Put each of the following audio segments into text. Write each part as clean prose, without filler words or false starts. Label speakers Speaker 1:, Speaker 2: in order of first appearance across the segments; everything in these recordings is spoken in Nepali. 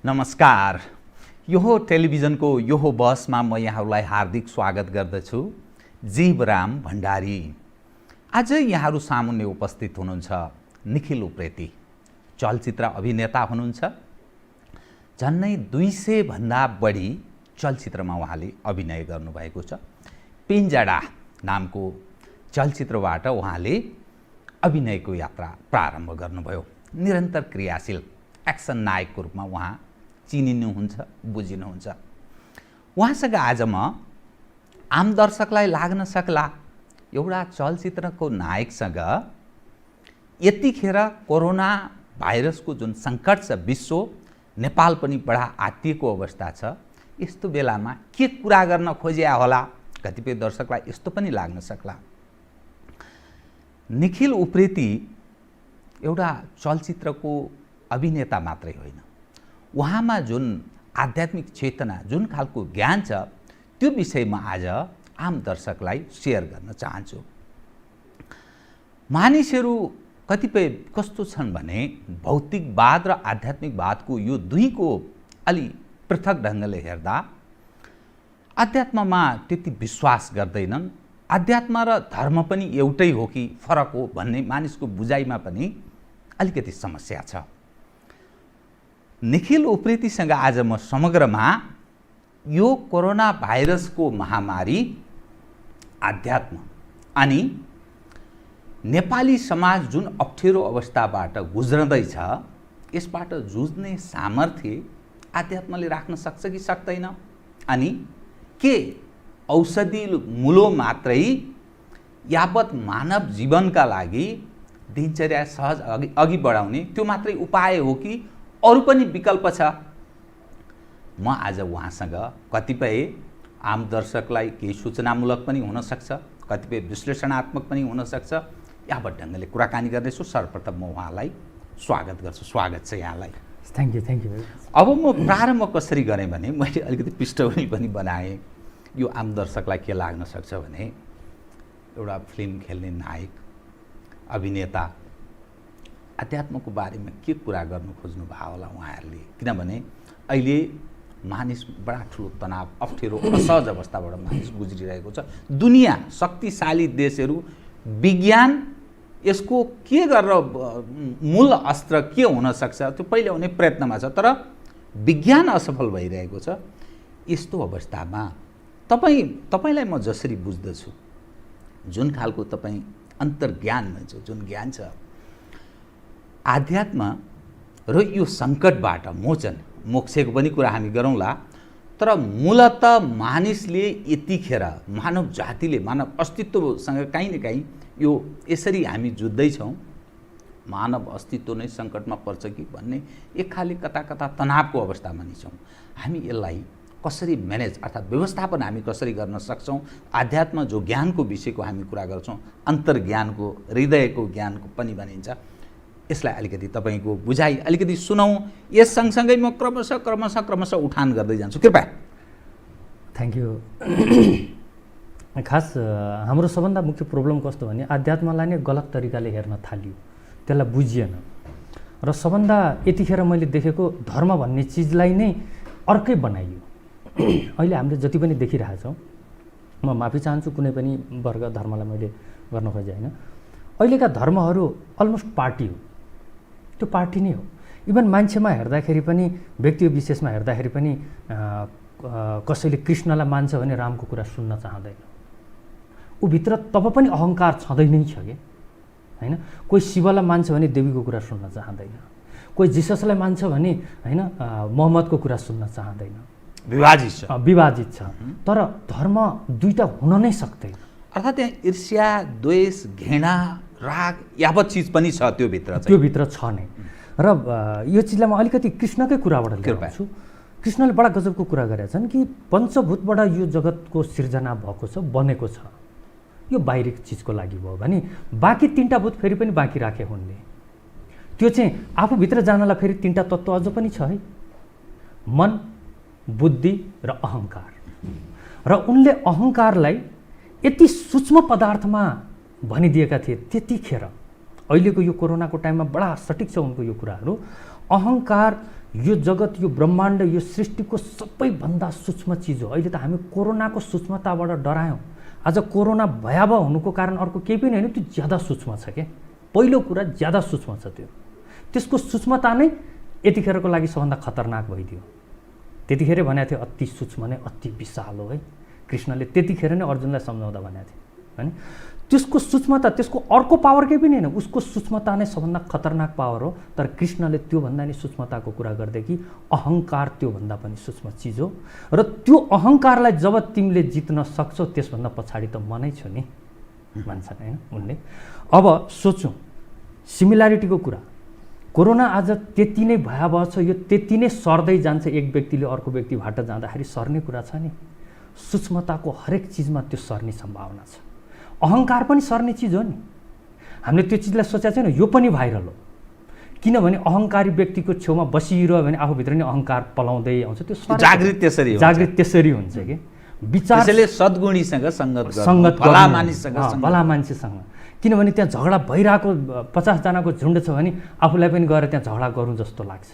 Speaker 1: नमस्कार। यो टेलिभिजनको यो बसमा म यहाँहरूलाई हार्दिक स्वागत गर्दछु। जीवराम भण्डारी। आज यहाँहरू सामुन्ने उपस्थित हुनुहुन्छ निखिल उप्रेती, चलचित्र अभिनेता हुनुहुन्छ। झन्नै 200 भन्दा बढी चलचित्रमा उहाँले अभिनय गर्नुभएको छ। पिञ्जडा नामको चलचित्रबाट उहाँले अभिनयको यात्रा प्रारम्भ गर्नुभयो। निरन्तर क्रियाशील एक्सन नायकको रूपमा उहाँ चिनिनुहुन्छ, बुझिनुहुन्छ। उहाँसँग आज म आम दर्शकलाई लाग्न सक्ला एउटा चलचित्रको नायकसँग यतिखेर कोरोना भाइरसको जुन सङ्कट छ, विश्व नेपाल पनि बडा आत्तिएको अवस्था छ। यस्तो बेलामा के कुरा गर्न खोजिया होला, कतिपय दर्शकलाई यस्तो पनि लाग्न सक्ला। निखिल उप्रेती एउटा चलचित्रको अभिनेता मात्रै होइन, उहाँमा जुन आध्यात्मिक चेतना, जुन खालको ज्ञान छ, त्यो विषयमा आज आम दर्शकलाई सेयर गर्न चाहन्छु। मानिसहरू कतिपय कस्तो छन् भने भौतिकवाद र आध्यात्मिकवादको यो दुईको अलि पृथक ढङ्गले हेर्दा अध्यात्ममा त्यति विश्वास गर्दैनन्। अध्यात्म र धर्म पनि एउटै हो कि फरक हो भन्ने मानिसको बुझाइमा पनि अलिकति समस्या छ। निखिल उप्रेतीसँग आज म समग्रमा यो कोरोना भाइरसको महामारी, आध्यात्म अनि नेपाली समाज जुन अप्ठ्यारो अवस्थाबाट गुज्रदैछ, यसबाट जुझ्ने सामर्थ्य आध्यात्मले राख्न सक्छ कि सक्दैन, अनि के औषधि मूलो मात्रै यावत मानव जीवनका लागि दिनचर्या सहज अघि बढाउने त्यो मात्रै उपाय हो कि अरू पनि विकल्प छ। म आज उहाँसँग कतिपय आम दर्शकलाई केही सूचनामूलक पनि हुनसक्छ, कतिपय विश्लेषणात्मक पनि हुनसक्छ, यावत ढङ्गले कुराकानी गर्दैछु। सर्वप्रथम म उहाँलाई स्वागत गर्छु। स्वागत छ यहाँलाई।
Speaker 2: Thank you.
Speaker 1: अब म प्रारम्भ कसरी गरेँ भने मैले अलिकति पृष्ठभूमि पनि बनाएँ। यो आम दर्शकलाई के लाग्न सक्छ भने एउटा फिल्म खेल्ने नायक, अभिनेता, अध्यात्मको बारेमा के कुरा गर्नु खोज्नु भयो होला उहाँहरूले, किनभने अहिले मानिस बडा ठुलो तनाव, अप्ठ्यारो, असहज अवस्थाबाट मानिस गुज्रिरहेको छ। दुनियाँ शक्तिशाली देशहरू विज्ञान यसको के गरेर मूल अस्त्र के हुनसक्छ त्यो पहिले हुने प्रयत्नमा छ, तर विज्ञान असफल भइरहेको छ। यस्तो अवस्थामा तपाईँलाई म जसरी बुझ्दछु, जुन खालको तपाईँ अन्तर्ज्ञान भन्छ, जुन ज्ञान छ, आध्यात्म र यो सङ्कटबाट मोक्षको पनि कुरा हामी गरौँला, तर मूलत मानिसले यतिखेर मानव जातिले, मानव अस्तित्वसँग काहीँ न काहीँ यो यसरी हामी जुझ्दैछौँ, मानव अस्तित्व नै सङ्कटमा पर्छ कि भन्ने एक खाले कता कता तनावको अवस्थामा नै छौँ। हामी यसलाई कसरी म्यानेज अर्थात् व्यवस्थापन हामी कसरी गर्न सक्छौँ, आध्यात्म जो ज्ञानको विषयको हामी कुरा गर्छौँ, अन्तर्ज्ञानको, हृदयको ज्ञानको पनि भनिन्छ, यसलाई अलिकति तपाईँको बुझाइ अलिकति सुनौँ। यस सँगसँगै म क्रमशः उठान गर्दै जान्छु, कृपया।
Speaker 2: Thank you. खास हाम्रो सबभन्दा मुख्य प्रब्लम कस्तो भने आध्यात्मलाई नै गलत तरिकाले हेर्न थालियो, त्यसलाई बुझिएन। र सबभन्दा यतिखेर मैले देखेको धर्म भन्ने चिजलाई नै अर्कै बनाइयो। अहिले हामीले जति पनि देखिरहेछौँ, म माफी चाहन्छु कुनै पनि वर्ग धर्मलाई मैले गर्न खोजेँ होइन। अहिलेका धर्महरू अलमोस्ट पार्टी हो, त्यो पार्टी नै हो। इभन मान्छेमा हेर्दाखेरि पनि, व्यक्ति विशेषमा हेर्दाखेरि पनि कसैले कृष्णलाई मान्छ भने रामको कुरा सुन्न चाहँदैन। ऊभित्र तब पनि अहङ्कार छँदै नै छ कि होइन। कोही शिवलाई मान्छ भने देवीको कुरा सुन्न चाहँदैन, कोही जिससलाई मान्छ भने होइन मोहम्मदको कुरा सुन्न चाहँदैन। विभाजित छ। तर धर्म दुईटा हुन नै सक्दैन।
Speaker 1: अर्थात् त्यहाँ ईर्ष्या, द्वेष, घृणा, राग यावत चिज पनि छ त्यो भित्र
Speaker 2: छ नै। र यो चिजलाई म अलिकति कृष्णकै कुराबाट ल्याउँछु। कृष्णले बडा गजबको कुरा गरेका छन् कि पञ्चभूतबाट यो जगतको सिर्जना भएको छ, बनेको छ। यो बाहिरी चिजको लागि भयो भने बाँकी तीनटा भूत फेरि पनि बाँकी राखे हुनले, त्यो चाहिँ आफूभित्र जानलाई फेरि तीनटा तत्त्व अझ पनि छ है, मन, बुद्धि र अहङ्कार। र उनले अहङ्कारलाई यति सूक्ष्म पदार्थमा भनिदिएका थिए त्यतिखेर। अहिलेको यो कोरोनाको टाइममा बडा सटिक छ उनको यो कुराहरू। अहङ्कार यो जगत, यो ब्रह्माण्ड, यो सृष्टिको सबैभन्दा सूक्ष्म चिज हो। अहिले त हामी कोरोनाको सूक्ष्मताबाट डरायौँ। आज कोरोना भयावह हुनुको कारण अर्को केही पनि होइन, त्यो ज्यादा सूक्ष्म छ क्या। पहिलो कुरा ज्यादा सूक्ष्म छ त्यो। त्यसको सूक्ष्मता नै यतिखेरको लागि सबभन्दा खतरनाक भइदियो। त्यतिखेर भनेको थियो अति सूक्ष्म नै अति विशाल हो है। कृष्णले त्यतिखेर नै अर्जुनलाई सम्झाउँदा भनेको थियो हैन। त्यसको सूक्ष्मता, त्यसको अर्को पावर केही पनि होइन, उसको सूक्ष्मता नै सबभन्दा खतरनाक पावर हो। तर कृष्णले त्योभन्दा नि सूक्ष्मताको कुरा गर्दै कि अहङ्कार त्योभन्दा पनि सूक्ष्म चिज हो र त्यो अहङ्कारलाई जब तिमीले जित्न सक्छौ त्यसभन्दा पछाडि त म नै छु नि भन्छन् हैन उनले। अब सोचौँ सिमिल्यारिटीको कुरा। कोरोना आज त्यति नै भयावह छ, यो त्यति नै सर्दै जान्छ। एक व्यक्तिले अर्को व्यक्तिबाट जाँदाखेरि सर्ने कुरा छ नि। सूक्ष्मताको हरेक चिजमा त्यो सर्ने सम्भावना छ। अहङ्कार पनि सर्ने चिज हो नि। हामीले त्यो चिजलाई सोचेको छैन, यो पनि भाइरल हो। किनभने अहङ्कारी व्यक्तिको छेउमा बसिरह्यो भने आफूभित्र नै अहङ्कार पलाउँदै आउँछ। त्यो
Speaker 1: जागृत त्यसरी हो,
Speaker 2: जागृत त्यसरी हुन्छ कि विचार
Speaker 1: त्यसैले सद्गुणीसँग
Speaker 2: सङ्गत
Speaker 1: भला मानिससँग
Speaker 2: भला मान्छेसँग। किनभने त्यहाँ झगडा भइरहेको 50 जनाको झुन्ड छ भने आफूलाई पनि गएर त्यहाँ झगडा गरौँ जस्तो लाग्छ।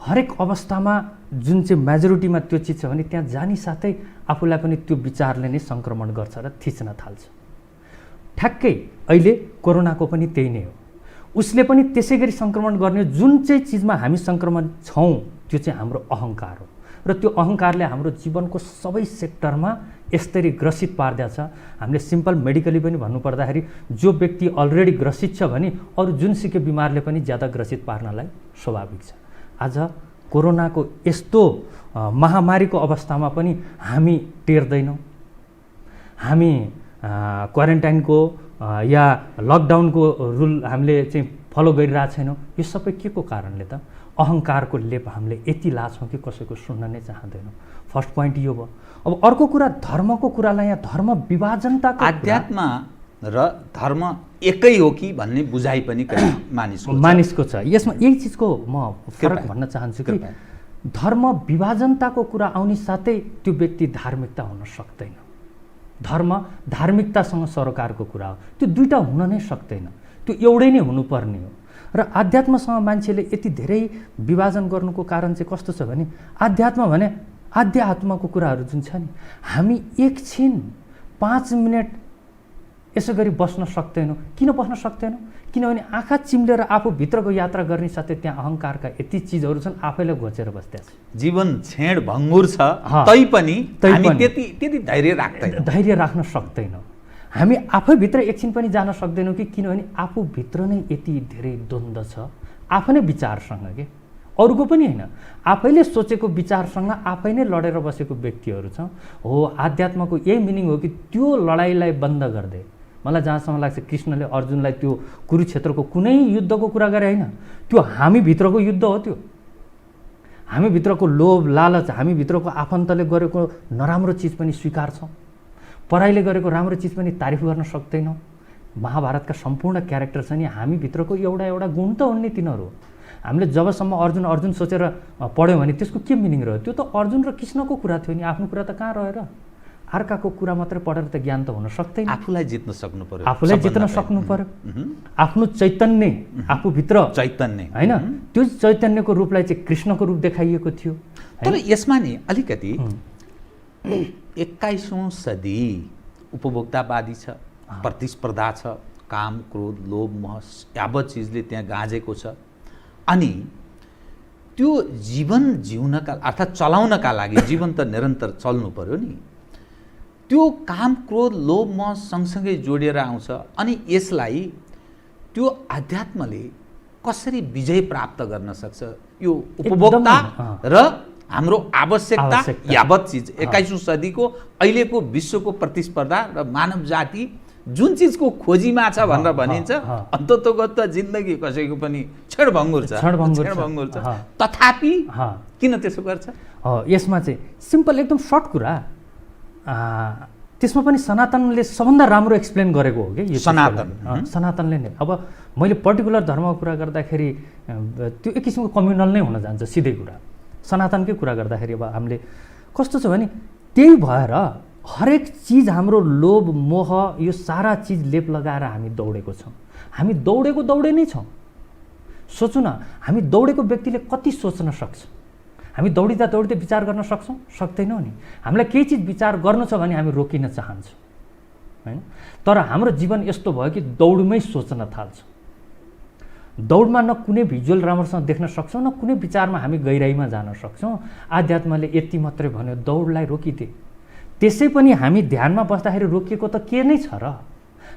Speaker 2: हरेक अवस्थामा जुन चाहिँ मेजोरिटीमा त्यो चिज छ भने त्यहाँ जानी साथै आफूलाई पनि त्यो विचारले नै सङ्क्रमण गर्छ र थिच्न थाल्छ। ठ्याक्कै अहिले कोरोनाको पनि त्यही नै हो। उसले पनि त्यसै गरी सङ्क्रमण गर्ने। जुन चाहिँ चिजमा हामी सङ्क्रमण छौँ त्यो चाहिँ हाम्रो अहङ्कार हो र त्यो अहङ्कारले हाम्रो जीवनको सबै सेक्टरमा यसरी ग्रसित पारिदिएको छ। हामीले सिम्पल मेडिकली पनि भन्नुपर्दाखेरि जो व्यक्ति अलरेडी ग्रसित छ भने अरू जुनसुकै बिमारले पनि ज्यादा ग्रसित पार्नलाई स्वाभाविक छ। आज कोरोनाको यस्तो महामारीको अवस्थामा पनि हामी टेर्दैनौँ। हामी क्वारेन्टाइनको या लकडाउनको रुल हामीले चाहिँ फलो गरिरहेको छैनौँ। यो सबै के को कारणले त? अहङ्कारको लेप हामीले यति लाछौँ कि कसैको सुन्न नै चाहँदैनौँ। फर्स्ट पोइन्ट यो भयो। अब अर्को कुरा धर्मको कुरालाई, यहाँ धर्म विभाजनताको
Speaker 1: आध्यात्म र धर्म एकै हो कि भन्ने बुझाइ पनि मानिसको
Speaker 2: छ। यसमा यही चिजको म फरक भन्न चाहन्छु कि धर्म विभाजनताको कुरा आउने साथै त्यो व्यक्ति धार्मिकता हुन सक्दैन। धर्म धार्मिकतासँग सरोकारको कुरा हो, त्यो दुईटा हुन नै सक्दैन, त्यो एउटै नै हुनुपर्ने हो। र आध्यात्मसँग मान्छेले यति धेरै विभाजन गर्नुको कारण चाहिँ कस्तो छ भने आध्यात्म भने आध्य आत्माको कुराहरू जुन छ नि, हामी एकछिन 5 मिनट यसो गरी बस्न सक्दैनौँ। किन बस्न सक्दैनौँ? किनभने आँखा चिम्लेर आफू भित्रको यात्रा गर्ने साथै त्यहाँ अहङ्कारका यति चिजहरू छन् आफैलाई घोचेर बस्दैछ।
Speaker 1: जीवन छेड भङ्गुर छ तैपनि हामी त्यति धैर्य राख्दैनौँ,
Speaker 2: धैर्य राख्न सक्दैनौँ। हामी आफैभित्र एकछिन पनि जान सक्दैनौँ कि किनभने आफूभित्र नै यति धेरै द्वन्द्व छ आफै नै विचारसँग के अरूको पनि होइन, आफैले सोचेको विचारसँग आफै नै लडेर बसेको व्यक्तिहरू छौँ। हो आध्यात्मको यही मिनिङ हो कि त्यो लडाइँलाई बन्द गर्दै, मलाई जहाँसम्म लाग्छ कृष्णले अर्जुनलाई त्यो कुरुक्षेत्रको कुनै युद्धको कुरा गरे होइन, त्यो हामीभित्रको युद्ध हो। त्यो हामीभित्रको लोभ लालच, हामीभित्रको आफन्तले गरेको नराम्रो चिज पनि स्वीकार्छौँ, पराईले गरेको राम्रो चिज पनि तारिफ गर्न सक्दैनौँ। महाभारतका सम्पूर्ण क्यारेक्टर छ नि हामीभित्रको एउटा एउटा गुण त हुन् नि तिनीहरू। हामीले जबसम्म अर्जुन सोचेर पढ्यौँ भने त्यसको के मिनिङ रह्यो? त्यो त अर्जुन र कृष्णको कुरा थियो नि, आफ्नो कुरा त कहाँ रहेर? अर्काको कुरा मात्रै पढेर त ज्ञान त हुन सक्दैन।
Speaker 1: आफूलाई जित्न सक्नु पर्यो,
Speaker 2: आफूलाई जित्न सक्नु पर्यो। आफ्नो चैतन्य आफूभित्र चैतन्य होइन, त्यो चैतन्यको रूपलाई चाहिँ कृष्णको रूप देखाइएको थियो।
Speaker 1: तर यसमा नि अलिकति 21औं सदी उपभोक्तावादी छ, प्रतिस्पर्धा छ, काम क्रोध लोभ मोह यावत चिजले त्यहाँ गाँजेको छ। अनि त्यो जीवन जिउनका अर्थात् चलाउनका लागि जीवन त निरन्तर चल्नु पर्यो नि, त्यो काम क्रोध लोभ मोह सँगसँगै जोडिएर आउँछ। अनि यसलाई त्यो अध्यात्मले कसरी विजय प्राप्त गर्न सक्छ? यो उपभोक्ता र हाम्रो आवश्यकता यावत चिज 21औं सदीको अहिलेको विश्वको प्रतिस्पर्धा र मानव जाति जुन चिजको खोजीमा छ भनेर भनिन्छ, अन्ततोगत जिन्दगी कसैको पनि छेडभङ्गुर छ। तथापि किन त्यसो गर्छ?
Speaker 2: यसमा चाहिँ सिम्पल एकदम सर्ट कुरा, त्यसमा पनि सनातनले सबभन्दा राम्रो एक्सप्लेन गरेको हो कि सनातनले नै। अब मैले पर्टिकुलर धर्मको कुरा गर्दाखेरि त्यो एक किसिमको कम्युनल नै हुन जान्छ सिधै कुरा। सनातनकै कुरा गर्दाखेरि अब हामीले कस्तो छ भने त्यही भएर हरेक चिज हाम्रो लोभ मोह यो सारा चिज लेप लगाएर हामी दौडेको छौँ। हामी दौडे नै छौँ। सोचौँ न, हामी दौडेको व्यक्तिले कति सोच्न सक्छ? हामी दौडिँदा दौडिँदै विचार गर्न सक्छौँ? सक्दैनौँ नि। हामीलाई केही चिज विचार गर्नु छ भने हामी रोकिन चाहन्छौँ, होइन? तर हाम्रो जीवन यस्तो भयो कि दौडमै सोच्न थाल्छ। दौडमा न कुनै भिजुअल राम्रोसँग देख्न सक्छौँ, न कुनै विचारमा हामी गहिराइमा जान सक्छौँ। आध्यात्मले यति मात्रै भन्यो, दौडलाई रोकिदे। त्यसै पनि हामी ध्यानमा बस्दाखेरि रोकिएको त के नै छ र?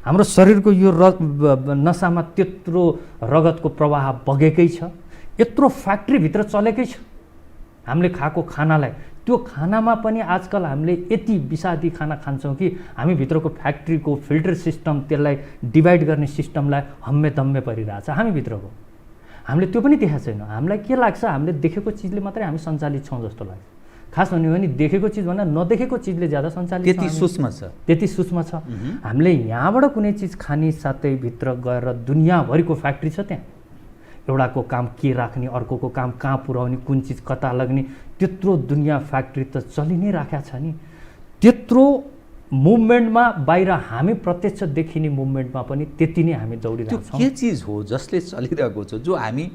Speaker 2: हाम्रो शरीरको यो नसामा त्यत्रो रगतको प्रवाह बगेकै छ, यत्रो फ्याक्ट्रीभित्र चलेकै छ। हामीले खाएको खानालाई, त्यो खानामा पनि आजकल हामीले यति विषादी खाना खान्छौँ कि हामी भित्रको फ्याक्ट्रीको फिल्टर सिस्टम, त्यसलाई डिभाइड गर्ने सिस्टमलाई हम्मे दम्मे परिरहेछ हामी भित्रको। हामीले त्यो पनि देखाएको छैन। हामीलाई के लाग्छ, हामीले देखेको चिजले मात्रै हामी सञ्चालित छौँ जस्तो लाग्छ। खास भन्यो भने देखेको चिज भन्दा नदेखेको चिजले ज्यादा सञ्चालित,
Speaker 1: त्यति सूक्ष्म छ,
Speaker 2: त्यति सूक्ष्म छ। हामीले यहाँबाट कुनै चिज खाने साथै भित्र गएर दुनियाँभरिको फ्याक्ट्री छ त्यहाँ। एउटाको काम के राख्ने, अर्कोको काम कहाँ पुर्याउने, कुन चिज कता लग्ने, त्यत्रो दुनियाँ फ्याक्ट्री त चलि नै राखेको छ नि। त्यत्रो मुभमेन्टमा बाहिर हामी प्रत्यक्ष देखिने मुभमेन्टमा पनि त्यति नै हामी दौडिरहेको छौँ।
Speaker 1: के चिज हो जसले चलिरहेको छ, जो हामी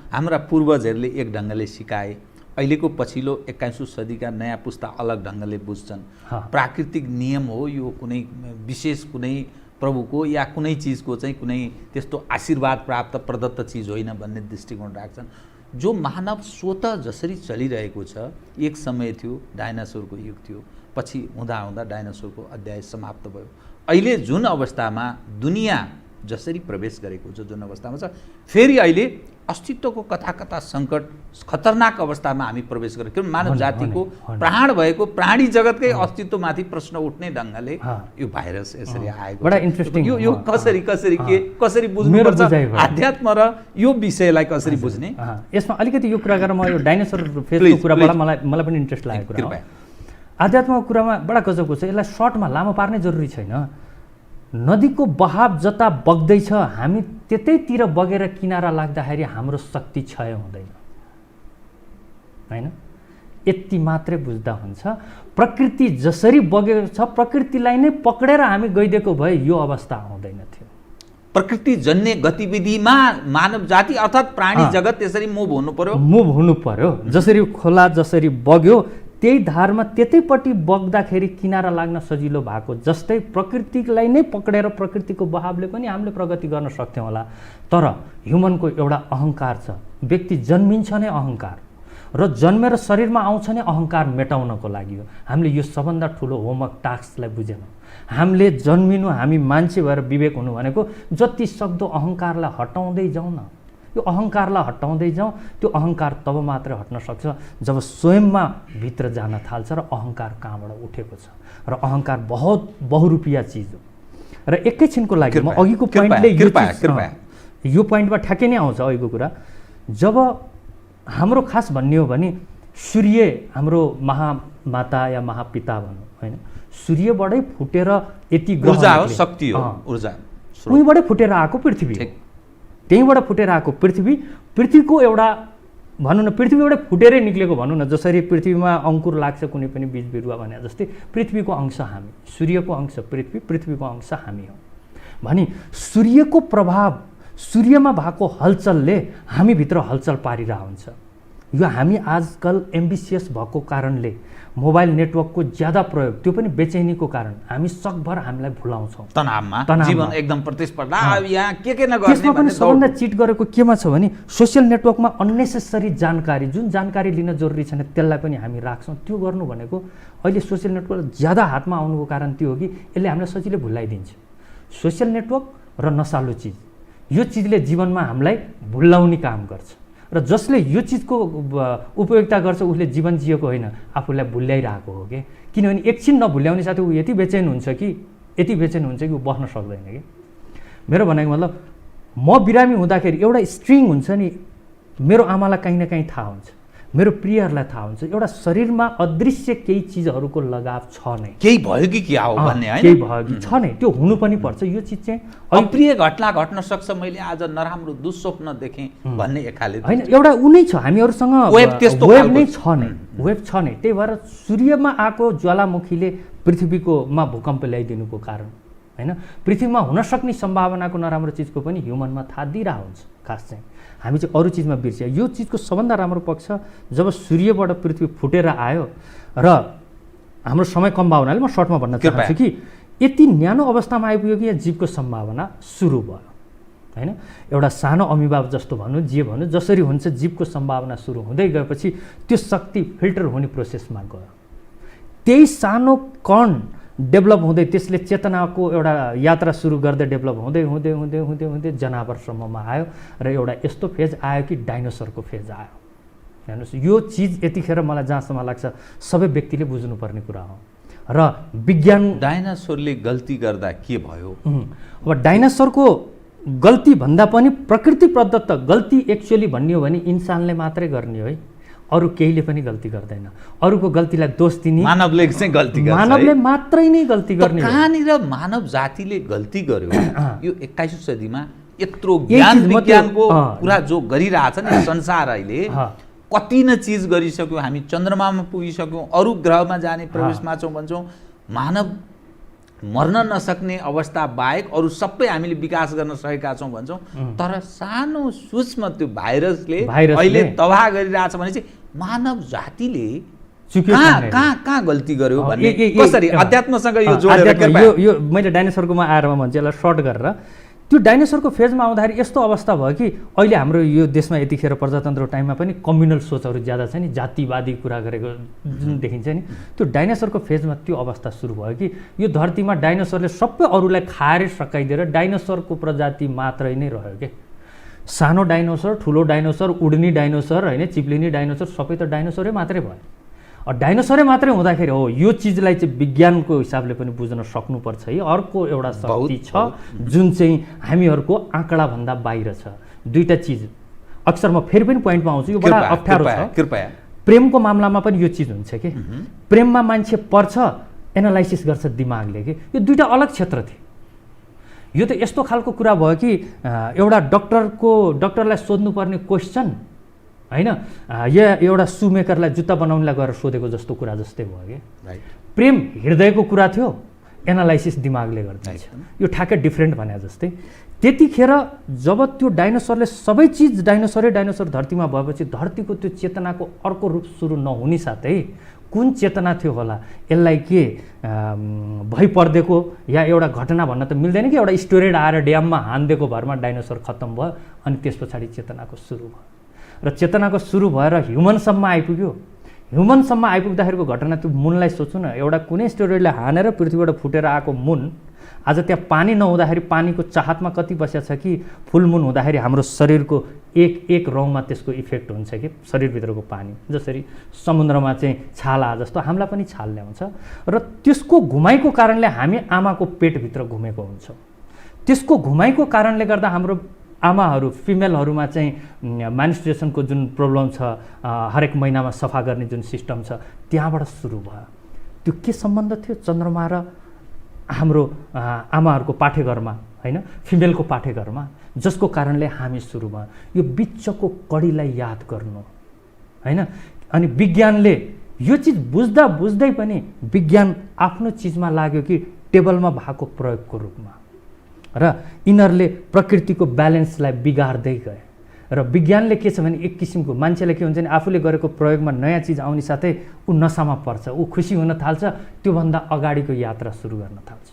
Speaker 1: हाम्रा पूर्वजहरूले एक ढङ्गले सिकाए, अहिलेको पछिल्लो 21औं सदीका नयाँ पुस्ता अलग ढङ्गले बुझ्छन्? प्राकृतिक नियम हो यो, कुनै विशेष कुनै प्रभुको या कुनै चिजको चाहिँ कुनै त्यस्तो आशीर्वाद प्राप्त प्रदत्त चिज होइन भन्ने दृष्टिकोण राख्छन्। जो मानव स्वतः जसरी चलिरहेको छ, एक समय थियो डाइनासोरको युग थियो, पछि हुँदा हुँदा डाइनासोरको अध्याय समाप्त भयो। अहिले जुन अवस्थामा दुनियाँ जसरी प्रवेश गरेको छ, जुन अवस्थामा छ, फेरि अहिले अस्तित्वको कथा कथा सङ्कट खतरनाक अवस्थामा हामी प्रवेश गरेको किन मानव जातिको प्राण भएको प्राणी जगतकै अस्तित्वमाथि प्रश्न उठ्ने ढङ्गले यो भाइरस यसरी आएको।
Speaker 2: बडा इन्ट्रेस्टिङ।
Speaker 1: यो कसरी बुझ्नुपर्छ आध्यात्म र यो विषयलाई कसरी बुझ्ने?
Speaker 2: यसमा अलिकति यो कुरा गरेर म यो डाइनोसर फेजको कुराबाट मलाई पनि इन्ट्रेस्ट लागेको कुरा हो। आध्यात्मको कुरामा बडा गजबको छ। यसलाई सर्टमा लामो पार्नै जरुरी छैन। नदीको बहाव जता बग्दैछ हामी त्यतैतिर बगेर किनारा लाग्दाखेरि हाम्रो शक्ति क्षय हुँदैन, हैन? यति मात्रै बुझ्दा हुन्छ। प्रकृति जसरी बगेको छ प्रकृतिलाई नै पक्रेर हामी गइदिएको भए यो अवस्था आउँदैन थियो।
Speaker 1: प्रकृति जन्य गतिविधिमा मानव जाति अर्थात् प्राणी जगत त्यसरी मुभ हुनु पर्यो। जसरी खोला जसरी बग्यो त्यही धारमा त्यतैपट्टि बग्दाखेरि किनारा लाग्न सजिलो भएको जस्तै प्रकृतिलाई नै पक्रेर प्रकृतिको बहावले पनि हामीले प्रगति गर्न सक्थ्यौँ होला। तर ह्युमनको एउटा अहङ्कार छ। व्यक्ति जन्मिन्छ नै अहङ्कार र जन्मेर शरीरमा आउँछ नै अहङ्कार मेटाउनको लागि हो। हामीले यो सबभन्दा ठुलो होमवर्क टास्कलाई बुझेनौँ। हामीले जन्मिनु, हामी मान्छे भएर विवेक हुनु भनेको जति सक्दो अहङ्कारलाई हटाउँदै जाउँ न। यो अहङ्कारलाई हटाउँदै जाउँ, त्यो अहङ्कार तब मात्र हट्न सक्छ जब स्वयंमा भित्र जान थाल्छ र अहङ्कार कहाँबाट उठेको छ। र अहङ्कार बहुत बहुरूपिया चिज हो। र एकैछिनको लागि म अघिको पोइन्टले यो पोइन्टमा ठ्याक्कै नै आउँछ अघिको कुरा। जब हाम्रो खास भन्ने हो भने सूर्य हाम्रो महामाता या महापिता भनौँ, होइन? सूर्यबाटै फुटेर यति ऊर्जा हो, शक्ति हो, ऊर्जा
Speaker 2: उहीँबाटै फुटेर आएको पृथ्वी, त्यहीँबाट फुटेर आएको पृथ्वीको एउटा भनौँ न, पृथ्वीबाट फुटेरै निक्लेको भनौँ न। जसरी पृथ्वीमा अङ्कुर लाग्छ कुनै पनि बीज बिरुवा भने जस्तै पृथ्वीको अंश हामी, सूर्यको अंश पृथ्वी, पृथ्वीको अंश हामी हो भनी सूर्यको प्रभाव, सूर्यमा भएको हलचलले हामीभित्र हलचल पारिरहेको हुन्छ। यो हामी आजकल एम्बिसियस भएको कारणले, मोबाइल नेटवर्कको ज्यादा प्रयोग, त्यो पनि बेचैनीको कारण हामी सकभर हामीलाई भुलाउँछौँ।
Speaker 1: तनावमा जीवन एकदम प्रतिस्पर्धा, यहाँ के नगर्ने।
Speaker 2: त्यसमा पनि सबभन्दा चिट गरेको केमा छ भने सोसियल नेटवर्कमा अननेसेसरी जानकारी, जुन जानकारी लिन जरुरी छैन त्यसलाई पनि हामी राख्छौँ। त्यो गर्नु भनेको अहिले सोसियल नेटवर्क ज्यादा हातमा आउनुको कारण त्यो हो कि यसले हामीलाई सजिलै भुलाइदिन्छ। सोसियल नेटवर्क र नसालु चिज, यो चिजले जीवनमा हामीलाई भुलाउने काम गर्छ। र जसले यो चिजको उपयोगिता गर्छ उसले जीवन जिएको होइन, आफूलाई भुल्याइरहेको हो कि। किनभने एकछिन नभुल्याउने साथै ऊ यति बेचैन हुन्छ कि ऊ बस्न सक्दैन कि। मेरो भनेको मतलब म बिरामी हुँदाखेरि एउटा स्ट्रिङ हुन्छ नि, मेरो आमालाई कहीँ न कहीँ थाहा हुन्छ, मेरो प्रियहरूलाई थाहा हुन्छ, एउटा शरीरमा अदृश्य केही चिजहरूको लगाव छ नै।
Speaker 1: केही भयो कि क्या हो भन्ने, हैन?
Speaker 2: केही भयो कि छ नै, त्यो हुनु पनि पर्छ। यो चिज चाहिँ
Speaker 1: अप्रिय घटना घट्न सक्छ, मैले आज नराम्रो दुस्वप्न देखेँ भन्ने एकाले
Speaker 2: होइन, एउटा ऊ नै छ हामीहरूसँग, वेब नै छ नै, वेब छ नै। त्यही भएर सूर्यमा आएको ज्वालामुखीले पृथ्वीकोमा भूकम्प ल्याइदिनुको कारण होइन। पृथ्वीमा हुनसक्ने सम्भावनाको नराम्रो चिजको पनि ह्युमनमा थाहा दिइरहेको हुन्छ। खास चाहिँ हामी चाहिँ अरू चिजमा बिर्स्यौँ। यो चिजको सबभन्दा राम्रो पक्ष जब सूर्यबाट पृथ्वी फुटेर आयो र हाम्रो समय कम भयो हुनाले म सर्टमा भन्न चाहन्छु कि यति न्यानो अवस्थामा आइपुग्यो कि यहाँ जीवको सम्भावना सुरु भयो होइन। एउटा सानो अमिबाब जस्तो भनौँ जे भनौँ जसरी हुन्छ जीवको सम्भावना सुरु हुँदै गएपछि त्यो शक्ति फिल्टर हुने प्रोसेसमा गयो। त्यही सानो कण डेभलप हुँदै त्यसले चेतनाको एउटा यात्रा सुरु गर्दै डेभलप हुँदै हुँदै हुँदै हुँदै हुँदै जनावरसम्ममा आयो र एउटा यस्तो फेज आयो कि डाइनोसरको फेज आयो। हेर्नुहोस् यो चिज यतिखेर मलाई जहाँसम्म लाग्छ सबै व्यक्तिले बुझ्नुपर्ने कुरा हो। र विज्ञान
Speaker 1: डाइनोसरले गल्ती गर्दा के भयो?
Speaker 2: अब डाइनोसरको गल्ती भन्दा पनि प्रकृति प्रदत्त गल्ती एक्चुअली भन्ने हो भने इन्सानले मात्रै गर्ने हो है, अरू केहीले पनि गल्ती गर्दैन। अरूको गल्तीलाई दोष दिने
Speaker 1: मानवले चाहिँ गल्ती गर्छ,
Speaker 2: मानवले मात्रै नै गल्ती गर्ने।
Speaker 1: कहाँनिर मानव जातिले गल्ती गर्यो? यो 21औं सदीमा यत्रो ज्ञान विज्ञानको कुरा जो गरिरहेछ नि संसार अहिले, कति न चिज गरिसक्यो। हामी चन्द्रमामा पुगिसक्यौँ, अरू ग्रहमा जाने प्रवेशमा छौँ भन्छौँ। मानव मर्न नसक्ने अवस्था बाहेक अरू सबै हामीले विकास गर्न सकेका छौँ भन्छौँ। तर सानो सूक्ष्म त्यो भाइरसले अहिले तबाह गरिरहेछ भने चाहिँ मानव जातिले कहाँ गल्ती गर्यो भन्ने कसरी अध्यात्मसँग यो जोडेर
Speaker 2: यो मैले डाइनोसरकोमा आएर म भन्छु यसलाई सर्ट गरेर त्यो डाइनोसरको फेजमा आउँदाखेरि यस्तो अवस्था भयो कि अहिले हाम्रो यो देशमा यतिखेर प्रजातन्त्र टाइममा पनि कम्युनल सोचहरू ज्यादा छ नि, जातिवादी कुरा गरेको जुन देखिन्छ नि, त्यो डाइनोसरको फेजमा त्यो अवस्था सुरु भयो कि यो धरतीमा डाइनोसरले सबै अरूलाई खाएर सकाइदिएर डाइनोसरको प्रजाति मात्रै नै रह्यो के। सानो डाइनोसर, ठुलो डाइनोसर, उड्ने डाइनोसर होइन, चिप्लिने डाइनोसर सबै त डाइनोसरै मात्रै भयो। डाइनोसरै मात्रै हुँदाखेरि हो यो चिजलाई चाहिँ विज्ञानको हिसाबले पनि बुझ्न सक्नुपर्छ है। अर्को एउटा शक्ति छ जुन चाहिँ हामीहरूको आँकडाभन्दा बाहिर छ। दुईवटा चिज अक्सर म फेरि पनि पोइन्टमा आउँछु, यो बडा अप्ठ्यारो छ।
Speaker 1: कृपया
Speaker 2: प्रेमको मामलामा पनि यो चिज हुन्छ कि प्रेममा मान्छे पर्छ, एनालाइसिस गर्छ दिमागले कि यो दुईवटा अलग क्षेत्र थिए। यो त यस्तो खालको कुरा भयो कि एउटा डक्टरलाई सोध्नुपर्ने क्वेसन होइन, या एउटा सुमेकरलाई जुत्ता बनाउनेलाई गएर सोधेको जस्तो कुरा जस्तै भयो कि। प्रेम हृदयको कुरा थियो, एनालाइसिस दिमागले गर्दैछ। यो ठ्याक्कै डिफ्रेन्ट भने जस्तै। त्यतिखेर जब त्यो डाइनोसरले सबै चिज डाइनोसर धरतीमा भएपछि धरतीको त्यो चेतनाको अर्को रूप सुरु नहुने साथै कुन चेतना थियो होला, यसलाई के भइपर्देको या एउटा घटना भन्न त मिल्दैन कि एउटा स्टोरेड आएर ड्याममा हानिदिएको भरमा डाइनोसर खत्तम भयो अनि त्यस पछाडि चेतनाको सुरु भयो र चेतनाको सुरु भएर ह्युमनसम्म आइपुग्यो। ह्युमनसम्म आइपुग्दाखेरिको घटना त्यो मुनलाई सोच्नु न, एउटा कुनै स्टोरेडले हानेर पृथ्वीबाट फुटेर आएको मुन आज त्यहाँ पानी नहुँदाखेरि पानीको चाहतमा कति बसेको छ कि फुल मुन हुँदाखेरि हाम्रो शरीरको एक रौँमा त्यसको इफेक्ट हुन्छ कि शरीरभित्रको पानी, जसरी समुद्रमा चाहिँ छाला जस्तो हामीलाई पनि छाल ल्याउँछ र त्यसको घुमाइको कारणले हामी आमाको पेटभित्र घुमेको हुन्छौँ। त्यसको घुमाइको कारणले गर्दा हाम्रो आमाहरू फिमेलहरूमा चाहिँ मेन्स्ट्रुएसनको जुन प्रब्लम छ, हरेक महिनामा सफा गर्ने जुन सिस्टम छ, त्यहाँबाट सुरु भयो। त्यो के सम्बन्ध थियो चन्द्रमा र हाम्रो आमाहरूको पाठेघरमा होइन, फिमेलको पाठेघरमा, जसको कारणले हामी सुरु भयो। यो बिचको कडीलाई याद गर्नु होइन। अनि विज्ञानले यो चिज बुझ्दा बुझ्दै पनि विज्ञान आफ्नो चिजमा लाग्यो कि टेबलमा भएको प्रयोगको रूपमा, र यिनीहरूले प्रकृतिको ब्यालेन्सलाई बिगार्दै गए। र विज्ञानले के छ भने एक किसिमको मान्छेले के हुन्छ भने आफूले गरेको प्रयोगमा नयाँ चिज आउने साथै ऊ नसामा पर्छ, ऊ खुसी हुन थाल्छ, त्योभन्दा अगाडिको यात्रा सुरु गर्न थाल्छ।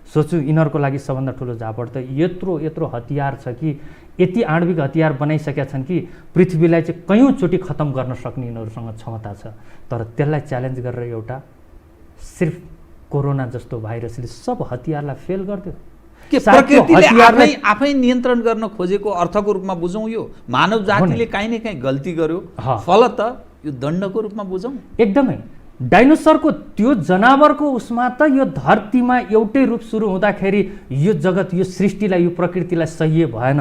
Speaker 2: सोच्छु यिनीहरूको लागि सबभन्दा ठुलो झापड त यत्रो हतियार छ कि यति आणविक हतियार बनाइसकेका छन् कि पृथ्वीलाई चाहिँ कयौँचोटि खत्तम गर्न सक्ने यिनीहरूसँग क्षमता छ। तर त्यसलाई च्यालेन्ज गरेर एउटा सिर्फ कोरोना जस्तो भाइरसले सब हतियारलाई फेल गरिदियो।
Speaker 1: प्रकृतिले आफै नियन्त्रण गर्न खोजेको अर्थको रूपमा बुझौँ, यो मानव जातिले काहीँ न काहीँ गल्ती गर्यो, फलत यो दण्डको रूपमा बुझौँ।
Speaker 2: एकदमै डाइनोसरको त्यो जनावरको उसमा त यो धरतीमा एउटै रूप सुरु हुँदाखेरि यो जगत, यो सृष्टिलाई, यो प्रकृतिलाई सही भएन,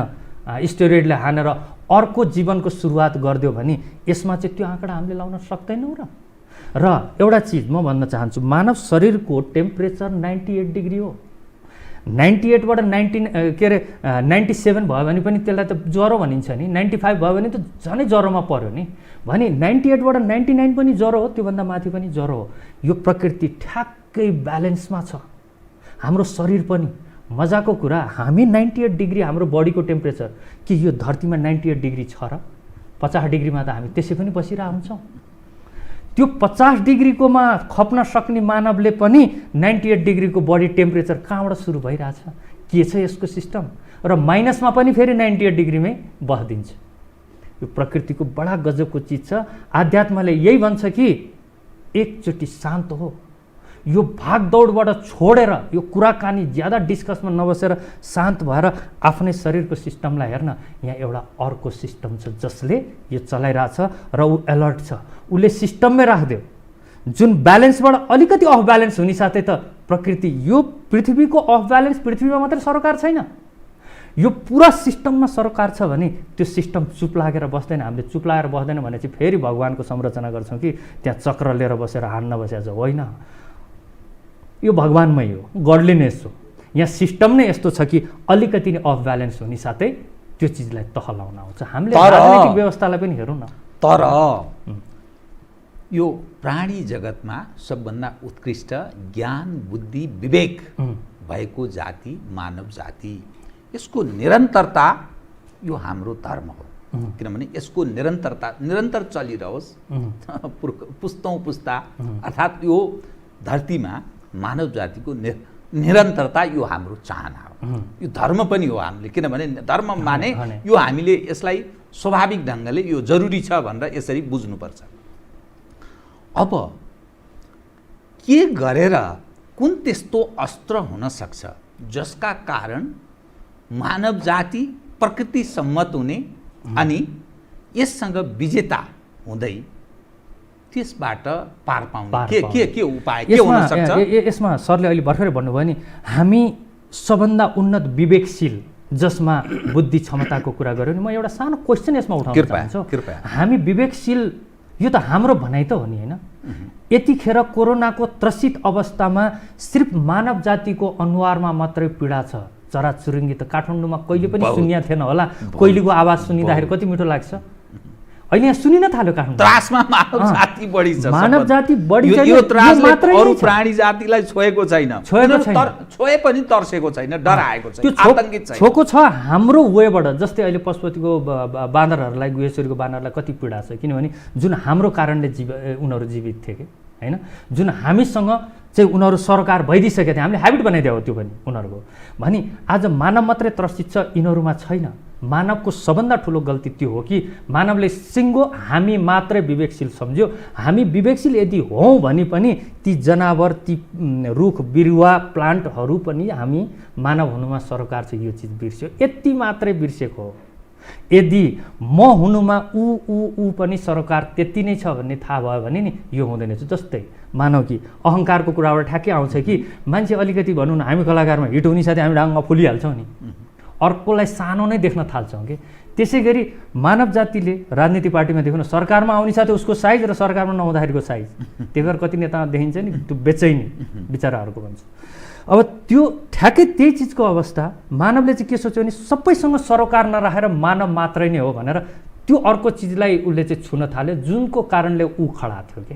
Speaker 2: स्टेरोइडले हानेर अर्को जीवनको सुरुवात गरिदियो भने यसमा चाहिँ त्यो आँकडा हामीले लाउन सक्दैनौँ। र एउटा चिज म भन्न चाहन्छु, मानव शरीरको टेम्परेचर 98 डिग्री हो। 98बाट 97 भयो भने पनि त्यसलाई त ज्वरो भनिन्छ नि, 95 भयो भने त झनै ज्वरोमा पर्यो नि। भने 98बाट 99 पनि ज्वरो हो, त्योभन्दा माथि पनि ज्वरो हो। यो प्रकृति ठ्याक्कै ब्यालेन्समा छ। हाम्रो शरीर पनि मजाको कुरा, हामी 98 डिग्री हाम्रो बडीको टेम्परेचर, कि यो धरतीमा 98 डिग्री छ र 50 डिग्रीमा त हामी त्यसै पनि बसिरहेको हुन्छौँ। त्यो 50 डिग्रीकोमा खप्न सक्ने मानवले पनि 98 डिग्रीको बडी टेम्परेचर कहाँबाट सुरु भइरहेछ, के छ यसको सिस्टम, र माइनसमा पनि फेरि 98 डिग्रीमै बस्दिन्छ। यो प्रकृतिको बडा गजबको चिज छ। आध्यात्मले यही भन्छ कि एकचोटि शान्त हो, यो भागदौडबाट छोडेर, यो कुराकानी ज्यादा डिस्कसमा नबसेर शान्त भएर आफ्नै शरीरको सिस्टमलाई हेर्न। यहाँ एउटा अर्को सिस्टम छ जसले यो चलाइरहेछ र ऊ अलर्ट छ, उसले सिस्टममै राखिदियो। जुन ब्यालेन्सबाट अलिकति अफ ब्यालेन्स हुने साथै त प्रकृति, यो पृथ्वीको अफ ब्यालेन्स पृथ्वीमा मात्रै सरकार छैन, यो पुरा सिस्टममा सरकार छ भने त्यो सिस्टम चुप लागेर बस्दैन। हामीले चुप लागेर बस्दैन भने चाहिँ फेरि भगवानको संरचना गर्छौँ कि त्यहाँ चक्र लिएर बसेर हान्न बसेको छ, होइन। यो भगवानमै हो, गडलिनेस हो। यहाँ सिस्टम नै यस्तो छ कि अलिकति नै अफ ब्यालेन्स हुने साथै त्यो चिजलाई तह लाउन आउँछ। हामीले राजनीतिक व्यवस्थालाई पनि हेरौँ न।
Speaker 1: तर यो प्राणी जगतमा सबभन्दा उत्कृष्ट ज्ञान, बुद्धि, विवेक भएको जाति मानव जाति। यसको निरन्तरता यो हाम्रो धर्म हो, किनभने यसको निरन्तर चलिरहोस्, पुस्तौँ पुस्ता, अर्थात् यो धरतीमा मानव जातिको निरन्तरता यो हाम्रो चाहना हो। यो धर्म पनि हो हामीले, किनभने धर्म माने यो हामीले यसलाई स्वाभाविक ढङ्गले यो जरुरी छ भनेर यसरी बुझ्नुपर्छ। अब के गरेर कुन त्यस्तो अस्त्र हुन सक्छ जसका कारण मानव जाति प्रकृति सम्मत हुने अनि यससँग विजेता हुँदै त्यसबाट पार पाउने के उपाय के हुन सक्छ?
Speaker 2: यसमा सरले अहिले भर्खरै भन्नुभयो नि, हामी सबभन्दा उन्नत विवेकशील जसमा बुद्धि क्षमताको कुरा गर्यो नि, म एउटा सानो क्वेसन यसमा उठाउन चाहन्छु। हामी विवेकशील, यो त हाम्रो भनाइ त हो नि, होइन? यतिखेर कोरोनाको त्रसित अवस्थामा सिर्फ मानव जातिको अनुहारमा मात्रै पीडा छ। चराचुरुङ्गी त काठमाडौँमा कहिले पनि सुनिया थिएन होला, कोइलीको आवाज सुनिँदाखेरि कति मिठो लाग्छ। अहिले यहाँ सुनिन थाल्यो काठमाडौँ।
Speaker 1: त्रासमा मानव जाति बढी छ,
Speaker 2: मानव जाति बढी छ।
Speaker 1: यो त्रासले अरू प्राणी जातिलाई छोएको छैन, छोए पनि तर्सेको छैन, डराएको छैन, आतंकित छैन।
Speaker 2: छोको छ हाम्रो वेबाट। जस्तै अहिले पशुपतिको बाँदरहरूलाई, गुहेश्वरीको बाँदरलाई कति पीडा छ, किनभने जुन हाम्रो कारणले उनीहरू जीवित थिए कि होइन, जुन हामीसँग चाहिँ उनीहरू सरकार भइदिइसकेको थियो, हामीले ह्याबिट बनाइदियो हो त्यो पनि उनीहरूको। भने आज मानव मात्रै त्रसित छ, यिनीहरूमा छैन। मानवको सबभन्दा ठुलो गल्ती त्यो हो कि मानवले सिङ्गो हामी मात्रै विवेकशील सम्झ्यो। हामी विवेकशील यदि हौँ भने पनि ती जनावर, ती रुख बिरुवा, प्लान्टहरू पनि हामी मानव हुनुमा सरकार चाहिँ यो चिज बिर्स्यो, यति मात्रै बिर्सेको हो। यदि म हुनुमा ऊ पनि सरकार त्यति नै छ भन्ने थाहा भयो भने नि यो हुँदैन थियो। जस्तै मानव कि अहङ्कारको कुराबाट ठ्याक्कै आउँछ कि मान्छे अलिकति भनौँ न, हामी कलाकारमा हिट हुने साथै हामी डाङ्गमा फुलिहाल्छौँ नि, अर्कोलाई सानो नै देख्न थाल्छौँ कि। त्यसै गरी मानव जातिले राजनीति पार्टीमा देख्नु, सरकारमा आउने साथै उसको साइज र सरकारमा नहुँदाखेरिको साइज, त्यही भएर कति नेतामा देखिन्छ नि त्यो बेचैनी बिचराहरूको भन्छ। अब त्यो ठ्याक्कै त्यही चिजको अवस्था मानवले चाहिँ के सोच्यो भने सबैसँग सरोकार नराखेर मानव मात्रै नै हो भनेर त्यो अर्को चिजलाई उसले चाहिँ छुन थाल्यो, जुनको कारणले ऊ खडा थियो कि।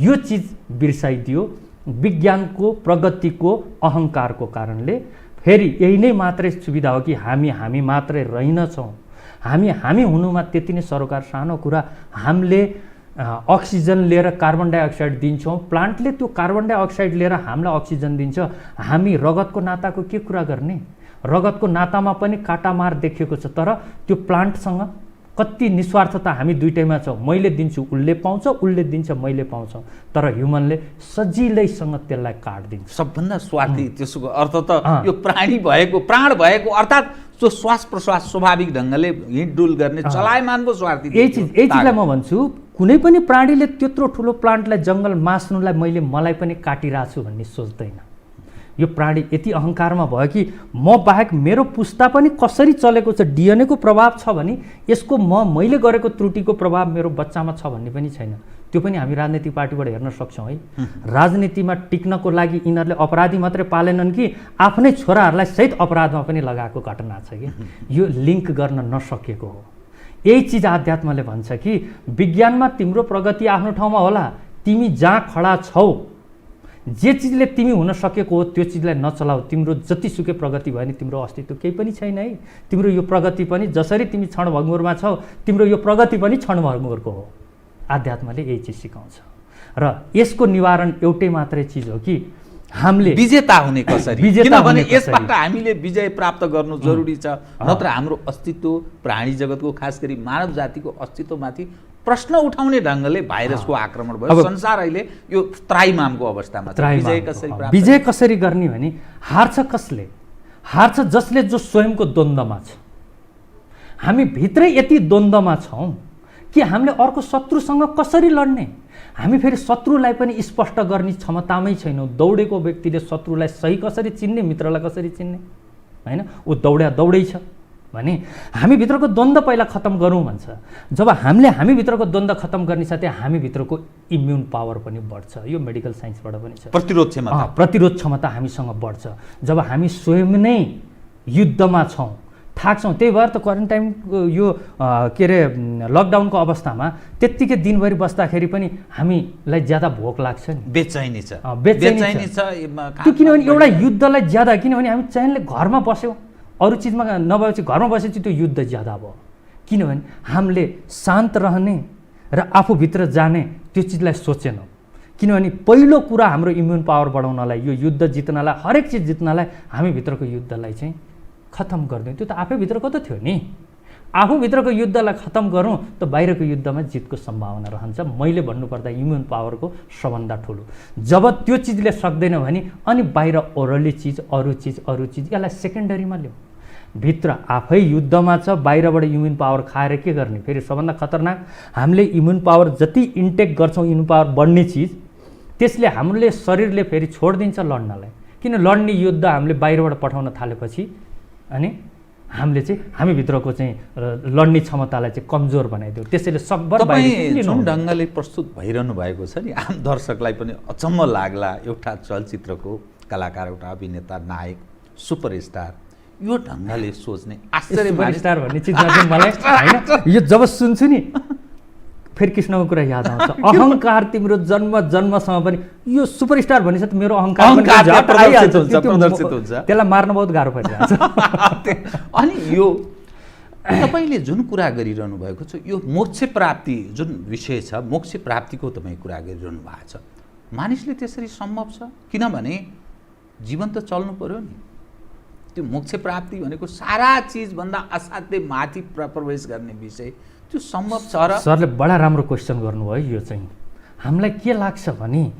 Speaker 2: यो चिज बिर्साइदियो विज्ञानको प्रगतिको अहङ्कारको कारणले। फेरि यही नै मात्रै सुविधा हो कि हामी मात्रै रहेनछौँ। हामी हुनुमा त्यति नै सरोकार सानो कुरा। हामीले अक्सिजन लिएर कार्बन डाइअक्साइड दिन्छौँ, प्लान्टले त्यो कार्बन डाइअक्साइड लिएर हामीलाई अक्सिजन दिन्छ। हामी रगतको नाताको के कुरा गर्ने? रगतको नातामा पनि काटामार देखिएको छ, तर त्यो प्लान्टसँग कति निस्वार्थता हामी दुइटैमा छौँ। मैले दिन्छु उसले पाउँछ, उसले दिन्छ मैले पाउँछौँ, तर ह्युमनले सजिलैसँग त्यसलाई काटिदिन्छ।
Speaker 1: सबभन्दा स्वार्थी। त्यसको अर्थ त यो प्राणी भएको, प्राण भएको, अर्थात् जो श्वास प्रश्वास स्वाभाविक ढङ्गले हिँडडुल गर्ने चलायमान पो स्वार्थी।
Speaker 2: यही चिजलाई म भन्छु, कुनै पनि प्राणीले त्यत्रो ठुलो प्लान्टलाई जङ्गल मास्नुलाई मलाई पनि काटिरहेको छु भन्ने सोच्दैन। यो प्राणी यति अहङ्कारमा भयो कि म बाहेक मेरो पुस्ता पनि कसरी चलेको छ, डिएनएको प्रभाव छ भने यसको मैले गरेको त्रुटिको प्रभाव मेरो बच्चामा छ भन्ने पनि छैन। त्यो पनि हामी राजनीतिक पार्टीबाट हेर्न सक्छौँ है। राजनीतिमा टिक्नको लागि यिनीहरूले अपराधी मात्रै पालेनन् कि आफ्नै छोराहरूलाई सहित अपराधमा पनि लगाएको घटना छ कि। यो लिङ्क गर्न नसकेको हो। यही चिज आध्यात्मले भन्छ कि विज्ञानमा तिम्रो प्रगति आफ्नो ठाउँमा होला, तिमी जहाँ खडा छौ जे चिजले तिमी हुन सकेको हो त्यो चिजलाई नचलाऊ। तिम्रो जतिसुकै प्रगति भयो नि तिम्रो अस्तित्व केही पनि छैन है। तिम्रो यो प्रगति पनि जसरी तिमी क्षणभङ्गुरमा छौ तिम्रो यो प्रगति पनि क्षणभङ्गुरको हो। आध्यात्मले यही चिज सिकाउँछ र यसको निवारण एउटै मात्रै चिज हो कि हामीले
Speaker 1: विजेता हुने कसरी,
Speaker 2: विजेता
Speaker 1: किनभने
Speaker 2: हुने कसरी।
Speaker 1: यसबाट हामीले विजय प्राप्त गर्नु जरुरी छ, नत्र हाम्रो अस्तित्व प्राणी जगतको खास गरी मानव जातिको अस्तित्वमाथि प्रश्न उठाउने ढङ्गले भाइरसको आक्रमण भयो। संसार अहिले यो त्राइमामको अवस्थामा छ। विजय कसरी प्राप्त,
Speaker 2: विजय कसरी गर्ने भने हार्छ कसले? हार्छ जसले जो स्वयंको द्वन्द्वमा छ। हामी भित्रै यति द्वन्द्वमा छौँ कि हामीले अर्को शत्रुसँग कसरी लड्ने, हामी फेरि शत्रुलाई पनि स्पष्ट गर्ने क्षमतामै छैनौँ। दौडेको व्यक्तिले शत्रुलाई सही कसरी चिन्ने, मित्रलाई कसरी चिन्ने, होइन? ऊ दौडै छ भने हामीभित्रको द्वन्द्व पहिला खत्म गरौँ भन्छ। जब हामीभित्रको द्वन्द्व खत्म गर्ने साथै हामीभित्रको इम्युन पावर पनि बढ्छ। यो मेडिकल साइन्सबाट पनि छ। प्रतिरोध क्षमता हामीसँग बढ्छ जब हामी स्वयं नै युद्धमा छौँ, थाक्छौँ। त्यही भएर त क्वारेन्टाइनको यो के अरे लकडाउनको अवस्थामा त्यत्तिकै दिनभरि बस्दाखेरि पनि हामीलाई ज्यादा भोक लाग्छ नि,
Speaker 1: बेचैनी छ।
Speaker 2: त्यो किनभने एउटा युद्धलाई ज्यादा, किनभने हामी चैनले घरमा बस्यौँ, अरू चिजमा नभएपछि घरमा बसेपछि त्यो युद्ध ज्यादा भयो। किनभने हामीले शान्त रहने र आफूभित्र जाने त्यो चिजलाई सोचेनौँ। किनभने पहिलो कुरा हाम्रो इम्युन पावर बढाउनलाई, यो युद्ध जित्नलाई, हरेक चिज जित्नलाई हामीभित्रको युद्धलाई चाहिँ खत्म गरिदिउँ। त्यो त आफैभित्रको त थियो नि। आफूभित्रको युद्धलाई खत्म गरौँ त बाहिरको युद्धमा जितको सम्भावना रहन्छ। मैले भन्नुपर्दा इम्युन पावरको सबभन्दा ठुलो। जब त्यो चिजले सक्दैन भने अनि बाहिर ओरली चिज, अरू चिज यसलाई सेकेन्डरीमा ल्याऊ। भित्र आफै युद्धमा छ, बाहिरबाट इम्युन पावर खाएर के गर्ने? फेरि सबभन्दा खतरनाक, हामीले इम्युन पावर जति इन्टेक गर्छौँ, इम्युन पावर बढ्ने चिज, त्यसले हामीले शरीरले फेरि छोडिदिन्छ लड्नलाई। किन लड्ने युद्ध हामीले बाहिरबाट पठाउन थालेपछि अनि हामीले चाहिँ हामीभित्रको चाहिँ लड्ने क्षमतालाई चाहिँ कमजोर बनाइदियो। त्यसैले सकभर
Speaker 1: तपाईँ जुन ढङ्गले प्रस्तुत भइरहनु भएको छ नि, आम दर्शकलाई पनि अचम्म लाग्ला। एउटा चलचित्रको कलाकार, एउटा अभिनेता, नायक, सुपरस्टार यो ढङ्गले सोच्ने आश्चर्य।
Speaker 2: सुपरस्टार भन्ने चिजमा चाहिँ मलाई होइन, यो जब सुन्छु नि फेरि कृष्णको कुरा याद आउँछ। अहङ्कार तिम्रो जन्मसँग पनि, यो सुपरस्टार भनेपछि त मेरो अहङ्कार
Speaker 1: प्रदर्शित हुन्छ।
Speaker 2: त्यसलाई मार्न बहुत गाह्रो परिरहेछ।
Speaker 1: अनि यो तपाईँले जुन कुरा गरिरहनु भएको छ, यो मोक्ष प्राप्ति जुन विषय छ, मोक्ष प्राप्तिको तपाईँ कुरा गरिरहनु भएको छ। मानिसले त्यसरी सम्भव छ? किनभने जीवन त चल्नु पर्यो नि। त्यो मोक्ष प्राप्ति भनेको सारा चिजभन्दा असाध्यै माथि प्रवेश गर्ने विषय, त्यो सम्भव छ र?
Speaker 2: सरले बडा राम्रो क्वेसन गर्नुभयो। यो चाहिँ हामीलाई के लाग्छ भने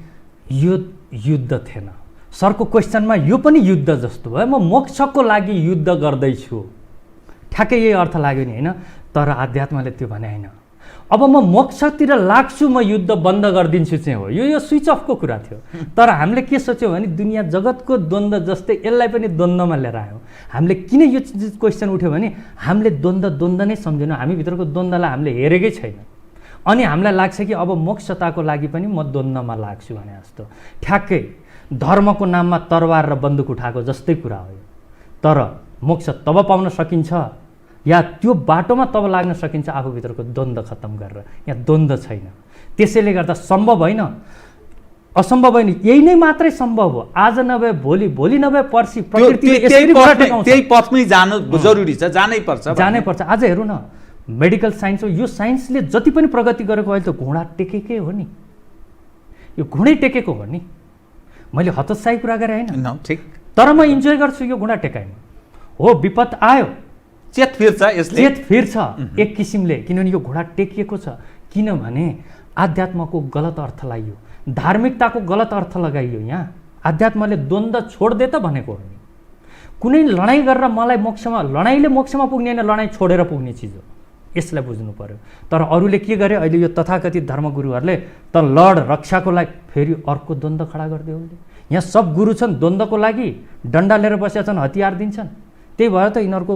Speaker 2: यो युद्ध थिएन। सरको क्वेसनमा यो पनि युद्ध जस्तो भयो। म मोक्षको लागि युद्ध गर्दैछु, ठ्याक्कै यही अर्थ लाग्यो नि, होइन? तर आध्यात्मले त्यो भने होइन। अब म मोक्षतिर लाग्छु, म युद्ध बन्द गरिदिन्छु चाहिँ हो। यो स्विच अफको कुरा थियो। तर हामीले के सोच्यौँ भने दुनियाँ जगतको द्वन्द्व जस्तै यसलाई पनि द्वन्द्वमा लिएर आयौँ। हामीले किन यो चिज क्वेसन उठ्यो भने हामीले द्वन्द्व नै सम्झेनौँ। हामीभित्रको द्वन्द्वलाई हामीले हेरेकै छैन। अनि हामीलाई लाग्छ कि अब मोक्षताको लागि पनि म द्वन्द्वमा लाग्छु भने जस्तो। ठ्याक्कै धर्मको नाममा तरवार र बन्दुक उठाएको जस्तै कुरा हो। तर मोक्ष तब पाउन सकिन्छ या त्यो बाटोमा तब लाग्न सकिन्छ आफूभित्रको द्वन्द्व खत्तम गरेर। यहाँ द्वन्द्व छैन, त्यसैले गर्दा सम्भव होइन, असम्भव होइन, यही नै मात्रै सम्भव हो। आज नभए भोलि, भोलि नभए पर्सि प्रकृतिले यसरी
Speaker 1: त्यही पथमै जानु जरुरी छ, जानै पर्छ।
Speaker 2: आज हेरौँ न, मेडिकल साइन्स हो, यो साइन्सले जति पनि प्रगति गरेको अहिले त घुँडा टेकेकै हो नि। यो घुँडै टेकेको हो नि। मैले हतोत्साही कुरा गरेँ होइन,
Speaker 1: ठिक।
Speaker 2: तर म इन्जोय गर्छु यो घुँडा टेकाइमा। हो, विपद आयो,
Speaker 1: चेत
Speaker 2: फिर्छ एक किसिमले, किनभने यो घुँडा टेकिएको छ। किनभने आध्यात्मको गलत अर्थ लगाइयो, धार्मिकताको गलत अर्थ लगाइयो। यहाँ आध्यात्मले द्वन्द्व छोड्दे त भनेको हो नि। कुनै लडाइँ गरेर मलाई मोक्षमा, लडाइँले मोक्षमा पुग्ने होइन, लडाइँ छोडेर पुग्ने चिज हो। यसलाई बुझ्नु पर्यो। तर अरूले के गरे अहिले यो तथाकथित धर्मगुरुहरूले त लड रक्षाको लागि फेरि अर्को द्वन्द्व खडा गरिदियो। उसले यहाँ सब गुरु छन्, द्वन्द्वको लागि डन्डा लिएर बसेका छन्, हतियार दिन्छन्। त्यही भएर त यिनीहरूको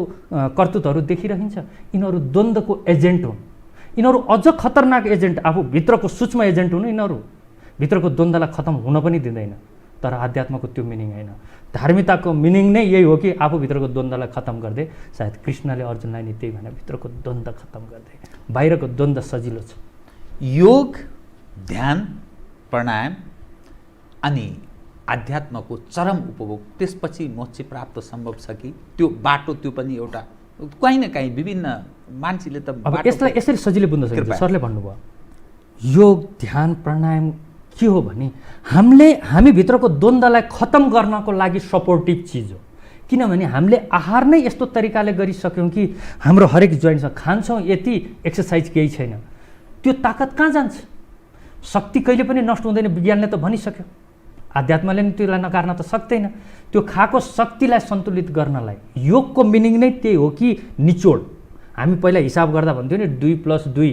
Speaker 2: कर्तुतहरू देखिरहन्छ। यिनीहरू द्वन्द्वको एजेन्ट हुन्। यिनीहरू अझ खतरनाक एजेन्ट, आफूभित्रको सूक्ष्म एजेन्ट हुन्। यिनीहरू भित्रको द्वन्द्वलाई खत्म हुन पनि दिँदैन। तर आध्यात्मको त्यो मिनिङ होइन। धार्मिकताको मिनिङ नै यही हो कि आफूभित्रको द्वन्द्वलाई खत्म गर्दै। सायद कृष्णले अर्जुनलाई नि त्यही भने, भित्रको द्वन्द्व खत्म गर्दै, बाहिरको द्वन्द्व सजिलो छ।
Speaker 1: योग, ध्यान, प्राणायाम अनि आध्यात्मको चरम उपभोग त्यसपछि मोक्ष प्राप्त सम्भव छ कि त्यो बाटो त्यो पनि एउटा कहीँ न कहीँ विभिन्न मान्छेले त
Speaker 2: अब यसलाई यसरी सजिलै बुझ्न सकिन्छ। सरले भन्नुभयो योग ध्यान प्राणायाम के हो भने हामीभित्रको द्वन्द्वलाई खत्म गर्नको लागि सपोर्टिभ चिज हो। किनभने हामीले आहार नै यस्तो तरिकाले गरिसक्यौँ कि हाम्रो हरेक जोइन्टमा खान्छौँ यति, एक्सर्साइज केही छैन, त्यो ताकत कहाँ जान्छ? शक्ति कहिले पनि नष्ट हुँदैन, विज्ञानले त भनिसक्यो। आध्यात्मले नि त्यसलाई नकार्न त सक्दैन। त्यो खाएको शक्तिलाई सन्तुलित गर्नलाई योगको मिनिङ नै त्यही हो कि निचोड। हामी पहिला हिसाब गर्दा भन्थ्यौँ नि 2 + 2